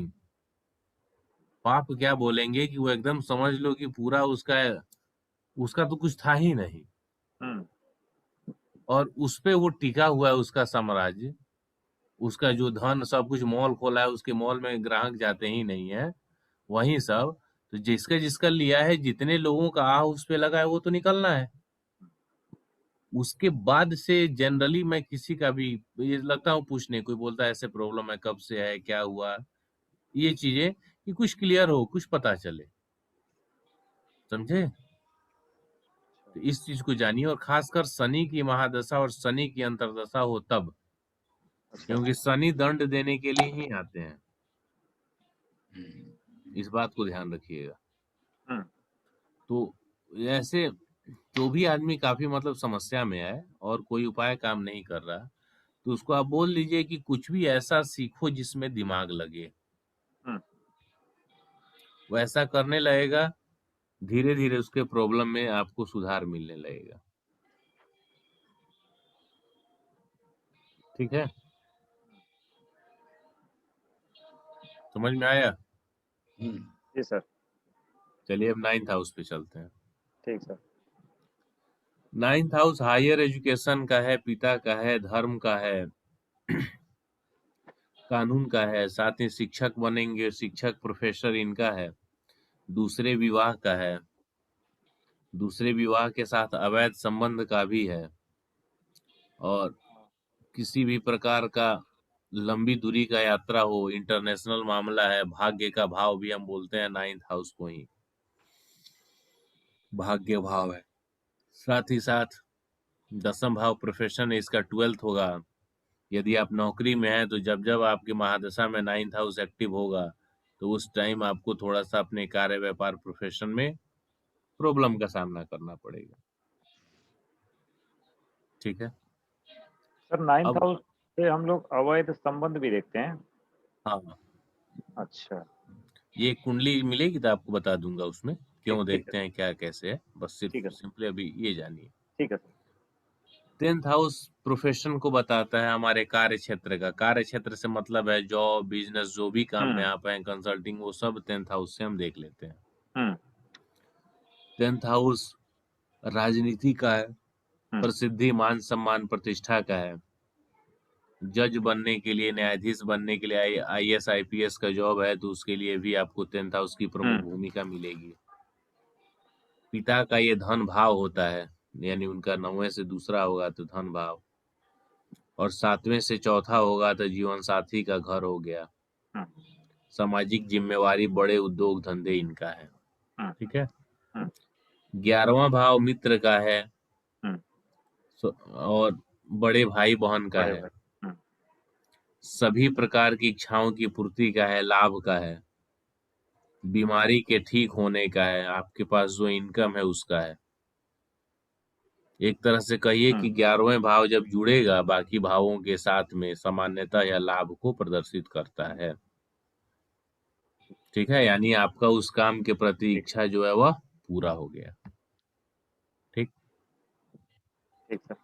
[SPEAKER 1] पाप क्या बोलेंगे कि वो एकदम समझ लो कि पूरा उसका उसका तो कुछ था ही नहीं,
[SPEAKER 2] हम्म,
[SPEAKER 1] और उस पे वो टिका हुआ है उसका साम्राज्य, उसका जो धन सब कुछ, मॉल खोला है उसके मॉल में ग्राहक जाते ही नहीं है, वही सब। तो जिसका जिसका लिया है, जितने लोगों का आह उस पे लगा है वो तो निकलना है। उसके बाद से जनरली मैं किसी का भी ये लगता हूँ पूछने, कोई बोलता है ऐसे प्रॉब्लम है, कब से है, क्या हुआ, ये चीजें कि कुछ क्लियर हो, कुछ पता चले, समझे। तो इस चीज को जानिए, और खासकर शनि की महादशा और शनि की अंतर्दशा हो तब,
[SPEAKER 2] अच्छा,
[SPEAKER 1] क्योंकि शनि दंड देने के लिए ही आते हैं, इस बात को ध्यान रखिएगा।
[SPEAKER 2] हम्म,
[SPEAKER 1] तो ऐसे जो भी आदमी काफी मतलब समस्या में है और कोई उपाय काम नहीं कर रहा, तो उसको आप बोल दीजिए कि कुछ भी ऐसा सीखो जिसमें दिमाग लगे,
[SPEAKER 2] हम्म,
[SPEAKER 1] वो ऐसा करने लगेगा, धीरे धीरे उसके प्रॉब्लम में आपको सुधार मिलने लगेगा। ठीक है, समझ में आया।
[SPEAKER 2] जी सर,
[SPEAKER 1] चलिए अब 9th हाउस पे चलते हैं।
[SPEAKER 2] ठीक sir,
[SPEAKER 1] 9th house higher education का है, पिता का है, धर्म का है, कानून का है, साथ ही शिक्षक बनेंगे, शिक्षक प्रोफेसर इनका है, दूसरे विवाह का है, दूसरे विवाह के साथ अवैध संबंध का भी है, और किसी भी प्रकार का लंबी दूरी का यात्रा हो, इंटरनेशनल मामला है, भाग्य का भाव भी हम बोलते हैं 9th हाउस को ही, भाग्य भाव है। साथ ही साथ 10th भाव प्रोफेशन है, इसका 12th होगा। यदि आप नौकरी में हैं तो जब जब आपकी महादशा में 9th हाउस एक्टिव होगा, तो उस टाइम आपको थोड़ा सा अपने कार्य व्यापार प्रोफेशन में प्रॉब्लम का सामना करना पड़ेगा। ठीक है,
[SPEAKER 2] सर 9th
[SPEAKER 1] अब
[SPEAKER 2] हाउस से हम लोग अवैध संबंध भी देखते हैं।
[SPEAKER 1] हाँ,
[SPEAKER 2] अच्छा,
[SPEAKER 1] ये कुंडली मिलेगी तो आपको बता दूंगा उसमें क्यों
[SPEAKER 2] ठीक है,
[SPEAKER 1] देखते हैं, क्या कैसे है, बस सिर्फ
[SPEAKER 2] ठीक है,
[SPEAKER 1] सिंपली अभी ये जानिए।
[SPEAKER 2] ठीक है सर।
[SPEAKER 1] 10th हाउस प्रोफेशन को बताता है, हमारे कार्य क्षेत्र का। कार्य क्षेत्र से मतलब है जॉब, बिजनेस, जो भी काम में
[SPEAKER 2] हुँ,
[SPEAKER 1] आप हैं, कंसल्टिंग, वो सब 10th हाउस से हम देख लेते हैं।
[SPEAKER 2] हुँ,
[SPEAKER 1] 10th हाउस राजनीति का है,
[SPEAKER 2] हुँ,
[SPEAKER 1] प्रसिद्धि, मान सम्मान, प्रतिष्ठा का है। जज बनने के लिए, न्यायाधीश बनने के लिए, आईएएस आईपीएस का जॉब है तो उसके लिए भी आपको 10th हाउस की प्रमुख
[SPEAKER 2] हुँ,
[SPEAKER 1] भूमिका मिलेगी। पिता का ये धन भाव होता है, यानी उनका 9वें से दूसरा होगा तो धन भाव, और 7वें से चौथा होगा तो जीवन साथी का घर हो गया।
[SPEAKER 2] हुँ,
[SPEAKER 1] सामाजिक जिम्मेवारी, बड़े उद्योग धंधे इनका है।
[SPEAKER 2] हुँ,
[SPEAKER 1] ठीक है।
[SPEAKER 2] हुँ,
[SPEAKER 1] 11वां भाव मित्र का है,
[SPEAKER 2] हुँ,
[SPEAKER 1] और बड़े भाई बहन का
[SPEAKER 2] बड़े
[SPEAKER 1] है।
[SPEAKER 2] भाई। हुँ,
[SPEAKER 1] सभी प्रकार की इच्छाओं की पूर्ति का है, लाभ का है। बीमारी के ठीक होने का है, आपके पास जो इनकम है उसका है। एक तरह से कहिए
[SPEAKER 2] हुँ,
[SPEAKER 1] कि 11वें भाव जब जुड़ेगा बाकी भावों के साथ में, सामान्यता या लाभ को प्रदर्शित करता है। ठीक है, यानी आपका उस काम के प्रति
[SPEAKER 2] ठीक,
[SPEAKER 1] इच्छा जो है वह पूरा हो गया। ठीक।
[SPEAKER 2] ठीक सर।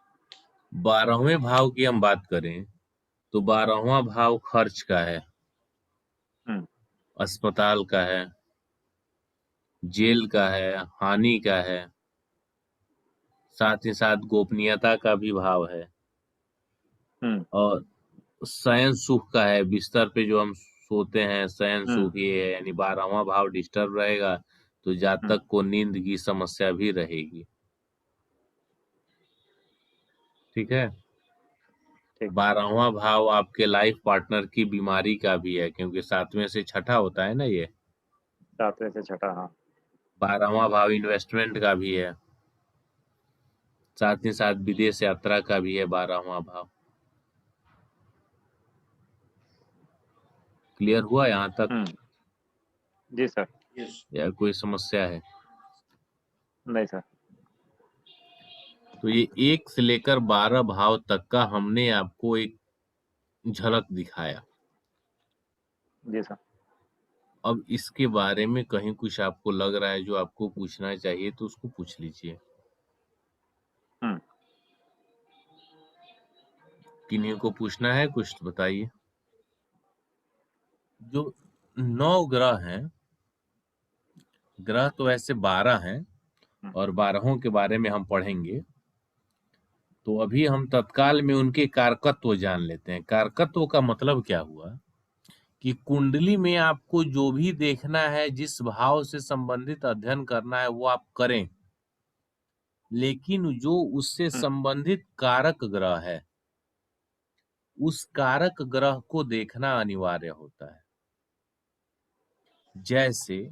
[SPEAKER 1] 12वें भाव की हम बात करें तो 12वां भाव खर्च का है,
[SPEAKER 2] हुँ,
[SPEAKER 1] अस्पताल का है, जेल का है, हानि का है, साथ ही साथ गोपनीयता का भी भाव है,
[SPEAKER 2] हुँ,
[SPEAKER 1] और शयन सुख का है। बिस्तर पे जो हम सोते हैं, शयन
[SPEAKER 2] हुँ,
[SPEAKER 1] सुख ये है, यानी 12वां भाव डिस्टर्ब रहेगा तो
[SPEAKER 2] हुँ,
[SPEAKER 1] जातक को नींद की समस्या भी रहेगी। ठीक है।
[SPEAKER 2] ठीक।
[SPEAKER 1] 12वां भाव आपके लाइफ पार्टनर की बीमारी का भी है, क्योंकि 7वें से छठा होता है ना ये।
[SPEAKER 2] 7वें से छठा, हाँ।
[SPEAKER 1] 12वां भाव इन्वेस्टमेंट का भी है, साथ ही साथ विदेश यात्रा का भी है 12वां भाव। क्लियर हुआ यहाँ तक,
[SPEAKER 2] हुँ, जी सर।
[SPEAKER 1] या कोई समस्या है?
[SPEAKER 2] नहीं सर।
[SPEAKER 1] तो ये 1 से लेकर 12 भाव तक का हमने आपको एक झलक दिखाया।
[SPEAKER 2] जी सर।
[SPEAKER 1] अब इसके बारे में कहीं कुछ आपको लग रहा है जो आपको पूछना चाहिए तो उसको पूछ लीजिए।
[SPEAKER 2] हुँ,
[SPEAKER 1] किन्हीं को पूछना है कुछ तो बताइए। जो 9 ग्रह हैं, ग्रह तो ऐसे 12 हैं
[SPEAKER 2] हुँ,
[SPEAKER 1] और 12हों के बारे में हम पढ़ेंगे। तो अभी हम तत्काल में उनके कारकत्व जान लेते हैं। कारकत्व का मतलब क्या हुआ कि कुंडली में आपको जो भी देखना है, जिस भाव से संबंधित अध्ययन करना है वो आप करें, लेकिन जो उससे
[SPEAKER 2] हुँ,
[SPEAKER 1] संबंधित कारक ग्रह है उस कारक ग्रह को देखना अनिवार्य होता है। जैसे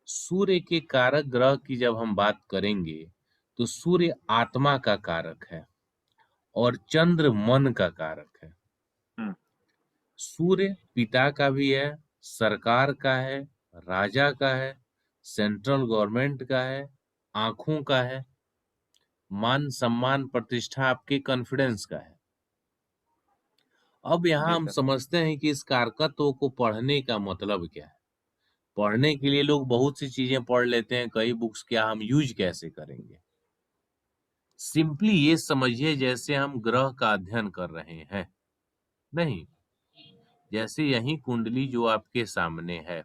[SPEAKER 1] सूर्य के कारक ग्रह की जब हम बात करेंगे तो सूर्य आत्मा का कारक है और चंद्र मन का कारक है।
[SPEAKER 2] हुँ,
[SPEAKER 1] सूर्य पिता का भी है, सरकार का है, राजा का है, सेंट्रल गवर्नमेंट का है, आंखों का है, मान सम्मान प्रतिष्ठा आपके कॉन्फिडेंस का है। अब यहाँ
[SPEAKER 2] जी
[SPEAKER 1] हम
[SPEAKER 2] सर।
[SPEAKER 1] समझते हैं कि इस कारकत्व को पढ़ने का मतलब क्या है। पढ़ने के लिए लोग बहुत सी चीजें पढ़ लेते हैं, कई बुक्स, क्या हम यूज कैसे करेंगे? सिंपली ये समझिए जैसे हम ग्रह का अध्ययन कर रहे हैं। नहीं, जैसे यही कुंडली जो आपके सामने है,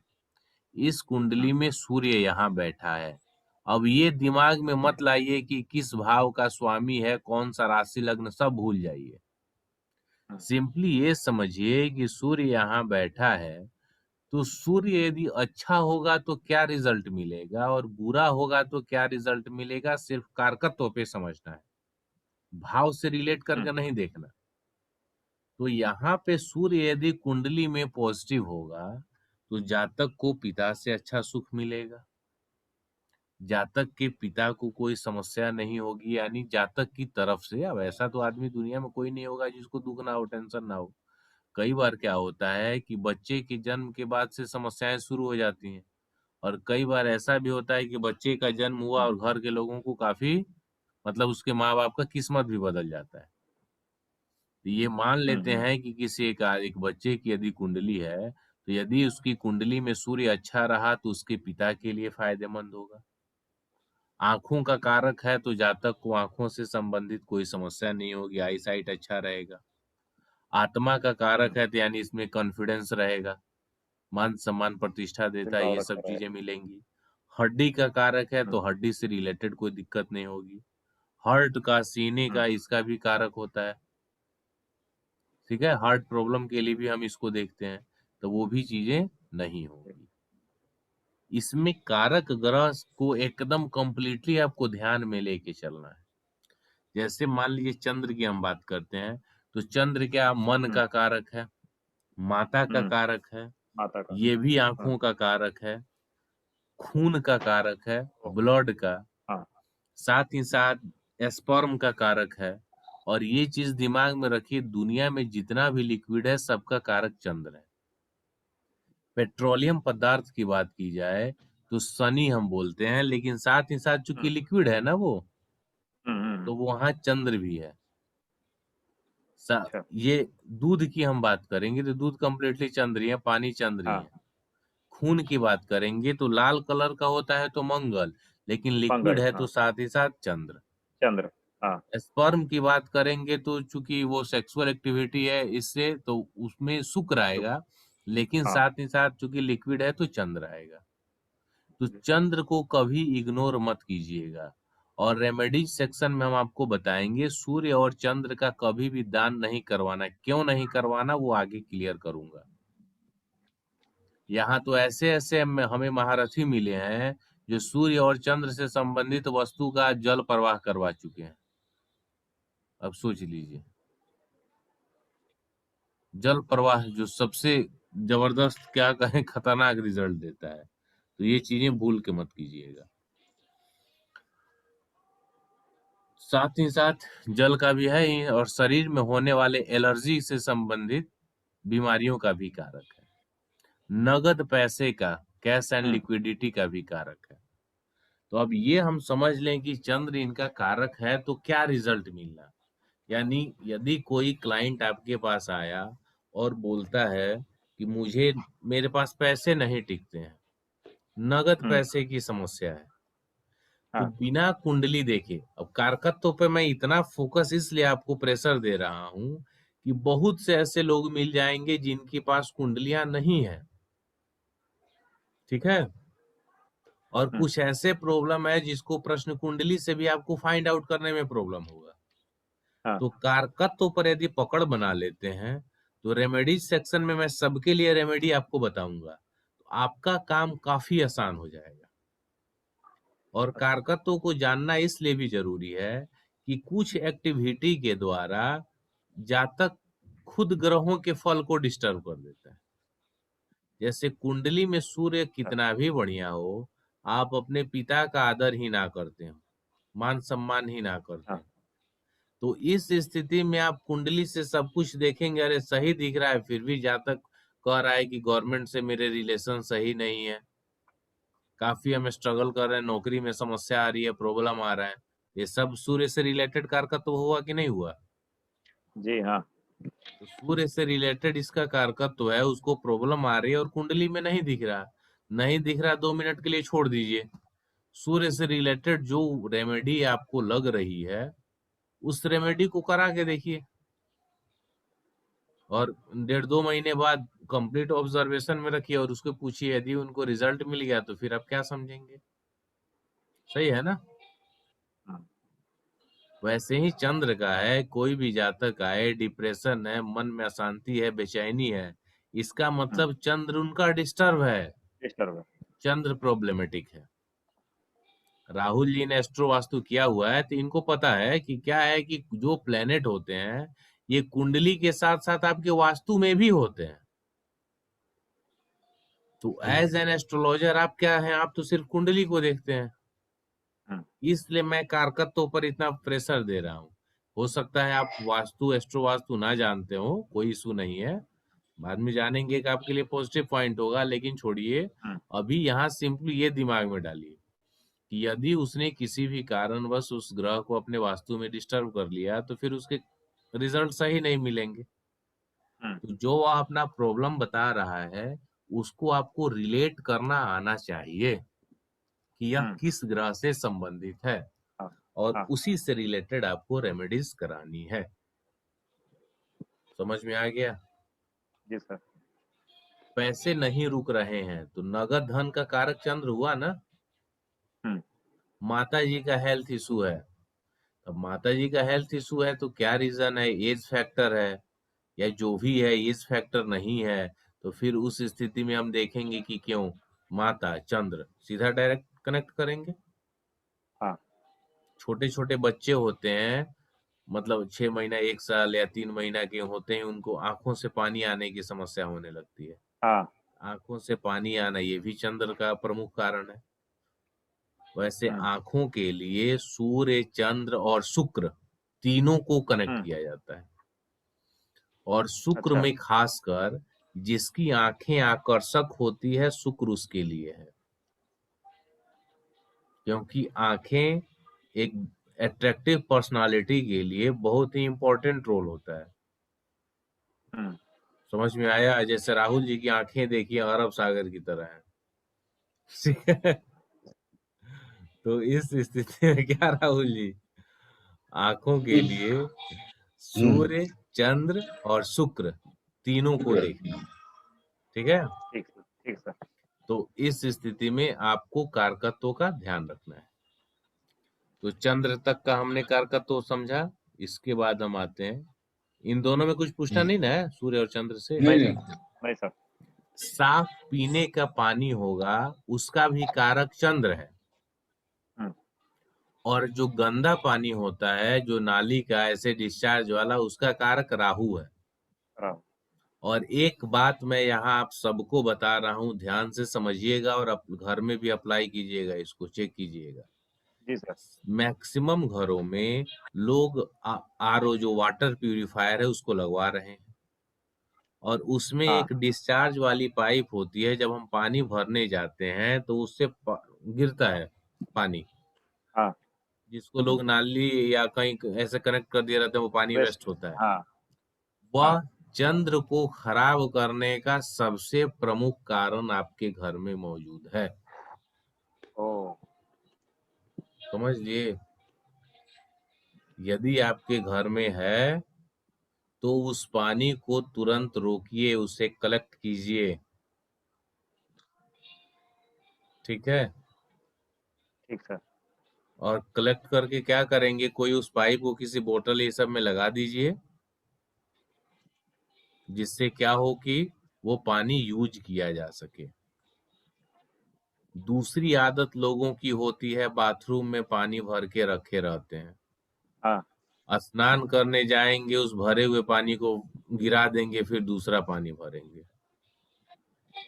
[SPEAKER 1] इस
[SPEAKER 2] हुँ,
[SPEAKER 1] कुंडली में सूर्य यहाँ बैठा है। अब ये दिमाग में मत लाइए कि किस भाव का स्वामी है, कौन सा राशि लग्न, सब भूल जाइए।
[SPEAKER 2] हुँ,
[SPEAKER 1] सिंपली ये समझिए कि सूर्य यहाँ बैठा है, तो सूर्य यदि अच्छा होगा तो क्या रिजल्ट मिलेगा और बुरा होगा तो क्या रिजल्ट मिलेगा, सिर्फ कारकत्व पे समझना है, भाव से रिलेट
[SPEAKER 2] हुँ,
[SPEAKER 1] करके नहीं देखना। तो यहाँ पे सूर्य यदि कुंडली में पॉजिटिव होगा तो जातक को पिता से अच्छा सुख मिलेगा, जातक के पिता को कोई समस्या नहीं होगी, यानी जातक की तरफ से। अब ऐसा तो आदमी दुनिया में कोई नहीं होगा जिसको दुख ना हो, टेंशन ना हो। कई बार क्या होता है कि बच्चे के जन्म के बाद से समस्याएं शुरू हो जाती हैं, और कई बार ऐसा भी होता है कि बच्चे का जन्म हुआ
[SPEAKER 2] हुँ,
[SPEAKER 1] और घर के लोगों को काफी, मतलब उसके माँ बाप का किस्मत भी बदल जाता है। तो ये मान लेते
[SPEAKER 2] हम्म,
[SPEAKER 1] हैं कि किसी एक बच्चे की यदि कुंडली है, तो यदि उसकी कुंडली में सूर्य अच्छा रहा तो उसके पिता के लिए फायदेमंद होगा। आँखों का कारक है तो जातक को आँखों से संबंधित कोई समस्या नहीं होगी, आई साइट अच्छा रहेगा। आत्मा का कारक है तो यानी इसमें कॉन्फिडेंस रहेगा, मान सम्मान प्रतिष्ठा देता है,
[SPEAKER 2] जुड़ाव
[SPEAKER 1] ये
[SPEAKER 2] रखा
[SPEAKER 1] सब
[SPEAKER 2] रहेगा।
[SPEAKER 1] चीजें मिलेंगी। हड्डी का कारक है तो
[SPEAKER 2] हम्म,
[SPEAKER 1] हड्डी से रिलेटेड कोई दिक्कत नहीं होगी। हार्ट का, सीने का,
[SPEAKER 2] हम्म,
[SPEAKER 1] इसका भी कारक होता है, ठीक है। हार्ट प्रॉब्लम के लिए भी हम इसको देखते हैं, तो वो भी चीजें नहीं होंगी। इसमें कारक ग्रह को एकदम कंप्लीटली आपको ध्यान में लेके चलना है। जैसे मान लीजिए चंद्र की हम बात करते हैं, तो चंद्र क्या मन
[SPEAKER 2] हम्म,
[SPEAKER 1] का कारक है, माता का
[SPEAKER 2] हम्म,
[SPEAKER 1] कारक है,
[SPEAKER 2] माता का।
[SPEAKER 1] ये भी
[SPEAKER 2] हाँ,
[SPEAKER 1] आंखों का कारक है, खून का कारक है,
[SPEAKER 2] ओ,
[SPEAKER 1] ब्लड का,
[SPEAKER 2] हाँ,
[SPEAKER 1] साथ ही साथ स्पर्म का कारक है। और ये चीज दिमाग में रखिए, दुनिया में जितना भी लिक्विड है सबका कारक चंद्र है। पेट्रोलियम पदार्थ की बात की जाए तो सनी हम बोलते हैं, लेकिन साथ ही साथ चूंकि
[SPEAKER 2] हम्म,
[SPEAKER 1] लिक्विड है ना वो,
[SPEAKER 2] हम्म,
[SPEAKER 1] तो वहां चंद्र भी है।
[SPEAKER 2] अच्छा,
[SPEAKER 1] ये दूध की हम बात करेंगे तो दूध कंप्लीटली चंद्र ही है, पानी चंद्र ही
[SPEAKER 2] हाँ,
[SPEAKER 1] है। खून की बात करेंगे तो लाल कलर का होता है तो मंगल, लेकिन लिक्विड
[SPEAKER 2] मंगल,
[SPEAKER 1] है तो
[SPEAKER 2] हाँ,
[SPEAKER 1] साथ ही साथ चंद्र।
[SPEAKER 2] चंद्र, हाँ,
[SPEAKER 1] स्पर्म की बात करेंगे तो चूंकि वो सेक्सुअल एक्टिविटी है इससे, तो उसमें शुक्र
[SPEAKER 2] तो,
[SPEAKER 1] आएगा, लेकिन
[SPEAKER 2] हाँ,
[SPEAKER 1] साथ ही साथ चूंकि लिक्विड है तो चंद्र आएगा। तो
[SPEAKER 2] जी,
[SPEAKER 1] चंद्र को कभी इग्नोर मत कीजिएगा। और रेमेडीज सेक्शन में हम आपको बताएंगे सूर्य और चंद्र का कभी भी दान नहीं करवाना। क्यों नहीं करवाना वो आगे क्लियर करूंगा। यहाँ तो ऐसे ऐसे हमें महारथी मिले हैं जो सूर्य और चंद्र से संबंधित वस्तु का जल प्रवाह करवा चुके हैं। अब सोच लीजिए, जल प्रवाह जो सबसे जबरदस्त, क्या कहें, खतरनाक रिजल्ट देता है। तो ये चीजें भूल के मत कीजिएगा। साथ ही साथ जल का भी है ही, और शरीर में होने वाले एलर्जी से संबंधित बीमारियों का भी कारक है। नगद पैसे का, कैश एंड
[SPEAKER 2] हम्म,
[SPEAKER 1] लिक्विडिटी का भी कारक है। तो अब ये हम समझ लें कि चंद्र इनका कारक है तो क्या रिजल्ट मिलना। यानी यदि कोई क्लाइंट आपके पास आया और बोलता है कि मुझे, मेरे पास पैसे नहीं टिकते हैं, नगद
[SPEAKER 2] हम्म,
[SPEAKER 1] पैसे की समस्या है, तो
[SPEAKER 2] हाँ,
[SPEAKER 1] बिना कुंडली देखे, अब कारकत्व पे मैं इतना फोकस इसलिए आपको प्रेशर दे रहा हूं कि बहुत से ऐसे लोग मिल जाएंगे जिनके पास कुंडलियां नहीं है, ठीक है। और
[SPEAKER 2] हम्म,
[SPEAKER 1] कुछ ऐसे प्रॉब्लम है जिसको प्रश्न कुंडली से भी आपको फाइंड आउट करने में प्रॉब्लम होगा।
[SPEAKER 2] हाँ,
[SPEAKER 1] तो कारकत्व पर यदि पकड़ बना लेते हैं तो रेमेडीज सेक्शन में मैं सबके लिए रेमेडी आपको बताऊंगा, तो आपका काम काफी आसान हो जाएगा। और
[SPEAKER 2] अच्छा,
[SPEAKER 1] कारकत्व को जानना इसलिए भी जरूरी है कि कुछ एक्टिविटी के द्वारा जातक खुद ग्रहों के फल को डिस्टर्ब कर देता है। जैसे कुंडली में सूर्य
[SPEAKER 2] अच्छा,
[SPEAKER 1] कितना भी बढ़िया हो, आप अपने पिता का आदर ही ना करते हो, मान सम्मान ही ना करते
[SPEAKER 2] हाँ,
[SPEAKER 1] हो, तो इस स्थिति में आप कुंडली से सब कुछ देखेंगे, अरे सही दिख रहा है, फिर भी जातक कह रहा है कि गवर्नमेंट से मेरे रिलेशन सही नहीं है, काफी हम स्ट्रगल कर रहे हैं, नौकरी में समस्या आ रही है, प्रॉब्लम आ रहा है। ये सब सूर्य से रिलेटेड कारकत्व हुआ कि नहीं हुआ।
[SPEAKER 2] जी, हाँ,
[SPEAKER 1] तो सूर्य से रिलेटेड इसका कारकत्व है, उसको प्रॉब्लम आ रही है और कुंडली में नहीं दिख रहा। नहीं दिख रहा, 2 मिनट के लिए छोड़ दीजिए। सूर्य से रिलेटेड जो रेमेडी आपको लग रही है उस रेमेडी को करा के देखिए, और 1.5-2 महीने बाद कंप्लीट ऑब्जर्वेशन में रखिए और उसको पूछिए, यदि उनको रिजल्ट मिल गया तो फिर आप क्या समझेंगे। सही है ना।
[SPEAKER 2] हाँ,
[SPEAKER 1] वैसे ही चंद्र का है, कोई भी जातक आए, डिप्रेशन है, मन में अशांति है, बेचैनी है, इसका मतलब चंद्र उनका डिस्टर्ब है,
[SPEAKER 2] डिस्टर्ब है,
[SPEAKER 1] चंद्र प्रॉब्लमेटिक है। राहुल जी ने एस्ट्रो वास्तु किया हुआ है तो इनको पता है कि क्या है कि जो प्लेनेट होते हैं ये कुंडली के साथ साथ आपके वास्तु में भी होते हैं। तो एज एन एस्ट्रोलॉजर आप क्या हैं, आप तो सिर्फ कुंडली को देखते हैं,
[SPEAKER 2] हम्म,
[SPEAKER 1] इसलिए मैं कारकत्व पर इतना प्रेशर दे रहा हूँ। हो सकता है आप वास्तु, एस्ट्रो वास्तु ना जानते हो, कोई इशू नहीं है, बाद में जानेंगे कि आपके लिए पॉजिटिव पॉइंट होगा, लेकिन छोड़िए।
[SPEAKER 2] हम्म,
[SPEAKER 1] अभी यहाँ सिंपली ये दिमाग में डालिए कि यदि उसने किसी भी कारणवश उस ग्रह को अपने वास्तु में डिस्टर्ब कर लिया तो फिर उसके रिजल्ट सही नहीं मिलेंगे।
[SPEAKER 2] हम्म,
[SPEAKER 1] तो जो वह अपना प्रॉब्लम बता रहा है उसको आपको रिलेट करना आना चाहिए कि यह
[SPEAKER 2] हम्म,
[SPEAKER 1] किस ग्रह से संबंधित है
[SPEAKER 2] हाँ
[SPEAKER 1] और
[SPEAKER 2] हाँ
[SPEAKER 1] उसी से रिलेटेड आपको रेमेडीज करानी है। समझ में आ गया?
[SPEAKER 2] जी सर।
[SPEAKER 1] पैसे नहीं रुक रहे हैं तो नगद धन का कारक चंद्र हुआ ना।
[SPEAKER 2] हम्म,
[SPEAKER 1] माता जी का हेल्थ इशू है। अब माता जी का हेल्थ इशू है तो क्या रीजन है? एज फैक्टर है या जो भी है, एज फैक्टर नहीं है तो फिर उस स्थिति में हम देखेंगे कि क्यों माता चंद्र सीधा डायरेक्ट कनेक्ट करेंगे।
[SPEAKER 2] हाँ
[SPEAKER 1] छोटे छोटे बच्चे होते हैं, मतलब 6 महीना 1 साल या 3 महीना के होते हैं, उनको आंखों से पानी आने की समस्या होने लगती है।
[SPEAKER 2] हाँ
[SPEAKER 1] आंखों से पानी आना ये भी चंद्र का प्रमुख कारण है। वैसे
[SPEAKER 2] हम्म,
[SPEAKER 1] आंखों के लिए सूर्य चंद्र और शुक्र तीनों को कनेक्ट
[SPEAKER 2] हम्म,
[SPEAKER 1] किया जाता है और शुक्र
[SPEAKER 2] अच्छा
[SPEAKER 1] में खासकर जिसकी आंखें आकर्षक होती है शुक्र उसके लिए है, क्योंकि आंखें एक अट्रैक्टिव पर्सनालिटी के लिए बहुत ही इंपॉर्टेंट रोल होता है।
[SPEAKER 2] हम्म,
[SPEAKER 1] समझ में आया? जैसे राहुल जी की आंखें देखिए अरब सागर की तरह है। ठीक है? तो इस स्थिति में क्या राहुल जी, आंखों के लिए सूर्य चंद्र और शुक्र तीनों को देखना। ठीक है?
[SPEAKER 2] ठीक सर।
[SPEAKER 1] तो इस स्थिति में आपको कारकत्वों का ध्यान रखना है। तो चंद्र तक का हमने कारकत्व समझा। इसके बाद हम आते हैं, इन दोनों में कुछ पूछना नहीं ना है सूर्य और चंद्र से?
[SPEAKER 2] नहीं सर, नहीं सर।
[SPEAKER 1] साफ पीने का पानी होगा उसका भी कारक चंद्र है
[SPEAKER 2] हम्म,
[SPEAKER 1] और जो गंदा पानी होता है जो नाली का ऐसे डिस्चार्ज वाला उसका कारक राहु है।
[SPEAKER 2] राहुल।
[SPEAKER 1] और एक बात मैं यहाँ आप सबको बता रहा हूँ, ध्यान से समझिएगा और घर में भी अप्लाई कीजिएगा, इसको चेक कीजिएगा।
[SPEAKER 2] जी सर।
[SPEAKER 1] मैक्सिमम घरों में लोग आरओ जो वाटर प्यूरिफायर है उसको लगवा रहे हैं और उसमें
[SPEAKER 2] हाँ
[SPEAKER 1] एक डिस्चार्ज वाली पाइप होती है, जब हम पानी भरने जाते हैं तो उससे गिरता है पानी,
[SPEAKER 2] हाँ
[SPEAKER 1] जिसको लोग नाली या कहीं ऐसे कनेक्ट कर दिया रहता है, वो पानी
[SPEAKER 2] वेस्ट।
[SPEAKER 1] वेस्ट होता है।
[SPEAKER 2] हाँ हाँ
[SPEAKER 1] वह चंद्र को खराब करने का सबसे प्रमुख कारण आपके घर में मौजूद है।
[SPEAKER 2] ओ
[SPEAKER 1] समझ लिए? यदि आपके घर में है तो उस पानी को तुरंत रोकिए, उसे कलेक्ट कीजिए। ठीक है?
[SPEAKER 2] ठीक सर।
[SPEAKER 1] और कलेक्ट करके क्या करेंगे, कोई उस पाइप को किसी बोतल ये सब में लगा दीजिए, जिससे क्या हो कि वो पानी यूज किया जा सके। दूसरी आदत लोगों की होती है, बाथरूम में पानी भर के रखे रहते हैं।
[SPEAKER 2] हाँ
[SPEAKER 1] स्नान करने जाएंगे उस भरे हुए पानी को गिरा देंगे, फिर दूसरा पानी भरेंगे।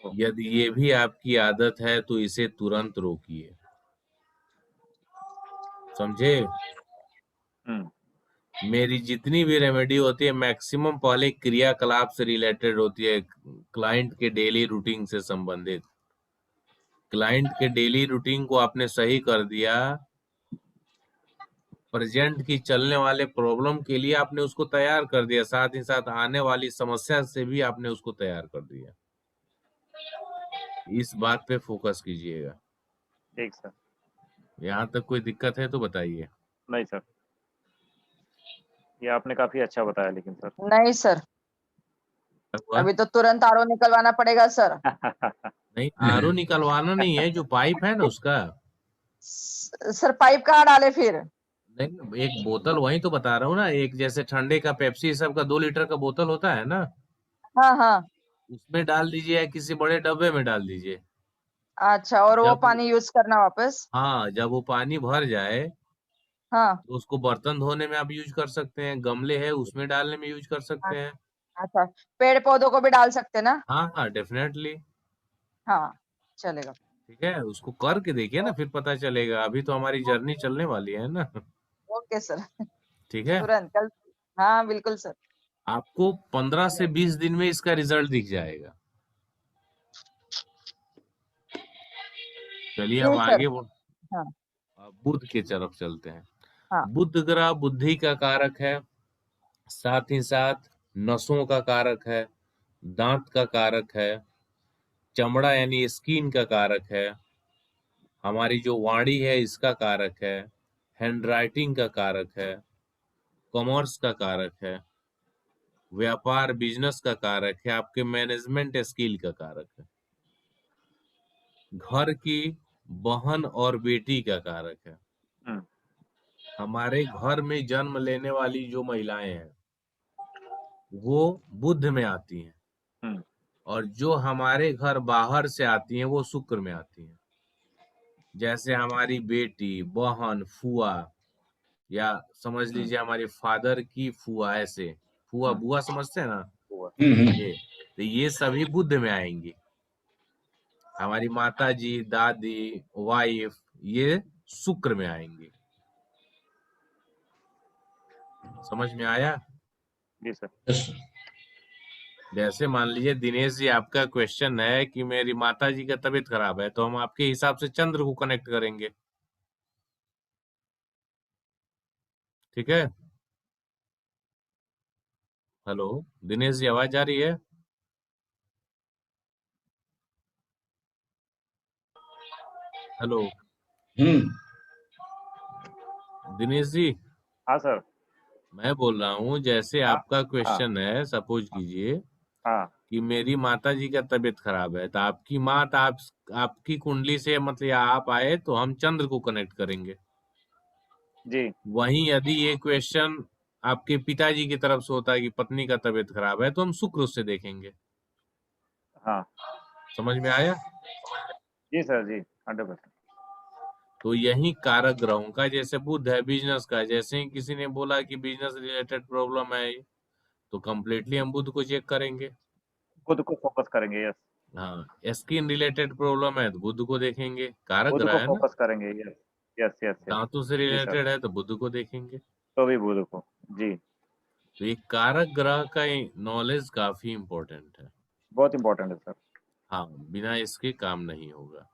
[SPEAKER 2] ओ,
[SPEAKER 1] यदि ये भी आपकी आदत है तो इसे तुरंत रोकिए। समझे?
[SPEAKER 2] हम्म,
[SPEAKER 1] मेरी जितनी भी रेमेडी होती है मैक्सिमम पहले क्रियाकलाप से रिलेटेड होती है, क्लाइंट के डेली रूटीन से संबंधित। क्लाइंट के डेली रूटीन को आपने सही कर दिया, प्रेजेंट की चलने वाले प्रॉब्लम के लिए आपने उसको तैयार कर दिया, साथ ही साथ आने वाली समस्या से भी आपने उसको तैयार कर दिया। इस बात पे फोकस कीजिएगा।
[SPEAKER 2] ठीक सर।
[SPEAKER 1] यहाँ तक कोई दिक्कत है तो बताइए।
[SPEAKER 2] नहीं सर, ये आपने काफी अच्छा बताया लेकिन सर।
[SPEAKER 3] नहीं सर,
[SPEAKER 1] क्या हुआ?
[SPEAKER 3] अभी तो तुरंत आरओ निकलवाना पड़ेगा सर।
[SPEAKER 1] नहीं, आरओ निकलवाना नहीं है, जो पाइप है ना उसका।
[SPEAKER 3] सर पाइप कहाँ डाले फिर?
[SPEAKER 1] नहीं, एक बोतल, वही तो बता रहा हूँ ना, एक जैसे ठंडे का पेप्सी सब का 2 लीटर का बोतल होता है ना,
[SPEAKER 3] हाँ हाँ।
[SPEAKER 1] उसमें डाल दीजिए या किसी बड़े डब्बे में डाल दीजिए।
[SPEAKER 3] अच्छा, और वो
[SPEAKER 1] जब
[SPEAKER 3] पानी यूज करना वापस?
[SPEAKER 1] हाँ, जब वो पानी भर जाए
[SPEAKER 3] हाँ।
[SPEAKER 1] तो उसको बर्तन धोने में आप यूज कर सकते हैं, गमले है उसमें डालने में यूज कर सकते हैं।
[SPEAKER 3] अच्छा, पेड़ पौधों को भी डाल सकते ना?
[SPEAKER 1] हाँ हाँ, डेफिनेटली।
[SPEAKER 3] हाँ, चलेगा।
[SPEAKER 1] ठीक है, उसको करके देखिए ना, फिर पता चलेगा। अभी तो हमारी जर्नी चलने वाली है ना।
[SPEAKER 3] Okay sir.
[SPEAKER 1] ठीक है,
[SPEAKER 3] तुरंत कल। हाँ बिल्कुल सर।
[SPEAKER 1] आपको 15 से 20 दिन में इसका रिजल्ट दिख जाएगा। चलिए
[SPEAKER 3] जी
[SPEAKER 1] अब
[SPEAKER 3] सर।
[SPEAKER 1] आगे
[SPEAKER 3] हाँ
[SPEAKER 1] बुध की तरफ चलते हैं।
[SPEAKER 3] हाँ।
[SPEAKER 1] बुध ग्रह बुद्धि का कारक है, साथ ही साथ नसों का कारक है, दांत का कारक है, चमड़ा यानी स्किन का कारक है, हमारी जो वाणी है इसका कारक है, हैंडराइटिंग का कारक है, कॉमर्स का कारक है, व्यापार बिजनेस का कारक है, आपके मैनेजमेंट स्किल का कारक है, घर की बहन और बेटी का कारक है,
[SPEAKER 2] हम्म,
[SPEAKER 1] हमारे घर में जन्म लेने वाली जो महिलाएं हैं वो बुध में आती हैं,
[SPEAKER 2] हम्म,
[SPEAKER 1] और जो हमारे घर बाहर से आती हैं वो शुक्र में आती हैं। जैसे हमारी बेटी, बहन, फुआ, या समझ लीजिए हमारे फादर की फुआ, ऐसे फुआ बुआ समझते हैं ना,
[SPEAKER 2] हुआ।
[SPEAKER 1] ये सभी बुध में आएंगी। हमारी माता जी, दादी, वाइफ, ये शुक्र में आएंगी। समझ में आया?
[SPEAKER 2] जी सर।
[SPEAKER 4] यस
[SPEAKER 1] जैसे मान लीजिए दिनेश जी, आपका क्वेश्चन है कि मेरी माता जी का तबीयत खराब है, तो हम आपके हिसाब से चंद्र को कनेक्ट करेंगे। ठीक है? हेलो दिनेश जी, आवाज आ रही है? हेलो दिनेश जी,
[SPEAKER 2] हाँ सर।
[SPEAKER 1] मैं बोल रहा हूँ जैसे
[SPEAKER 2] हाँ,
[SPEAKER 1] आपका क्वेश्चन है, सपोज कीजिए
[SPEAKER 2] हाँ,
[SPEAKER 1] कि मेरी माता जी का तबीयत खराब है, तो आपकी माँ तो आपकी कुंडली से मतलब या आप आए तो हम चंद्र को कनेक्ट करेंगे।
[SPEAKER 2] जी,
[SPEAKER 1] वहीं यदि ये क्वेश्चन आपके पिताजी की तरफ से होता है कि पत्नी का तबीयत खराब है, तो हम शुक्र से देखेंगे।
[SPEAKER 2] हाँ,
[SPEAKER 1] समझ में आया?
[SPEAKER 2] जी सर, जी, 100%।
[SPEAKER 1] तो यही कारक ग्रहों का, जैसे बुध है बिजनेस का, जैसे ही किसी ने बोला कि बिजनेस रिलेटेड प्रॉब्लम है, तो कम्प्लीटली हम बुध को चेक करेंगे।
[SPEAKER 2] खुद को फोकस करेंगे, यस।
[SPEAKER 1] हाँ, स्किन रिलेटेड प्रॉब्लम है तो बुध को देखेंगे, कारक
[SPEAKER 2] खुद
[SPEAKER 1] ग्रह
[SPEAKER 2] को
[SPEAKER 1] है ना।
[SPEAKER 2] फोकस करेंगे, यस, यस, यस, यस।
[SPEAKER 1] दांतों से
[SPEAKER 2] जी सर,
[SPEAKER 1] रिलेटेड है तो बुध को देखेंगे।
[SPEAKER 2] तो भी बुध को। जी,
[SPEAKER 1] तो ये कारक ग्रह का नॉलेज काफी इम्पोर्टेंट है।
[SPEAKER 2] बहुत इंपॉर्टेंट है सर।
[SPEAKER 1] हाँ, बिना इसके काम नहीं होगा।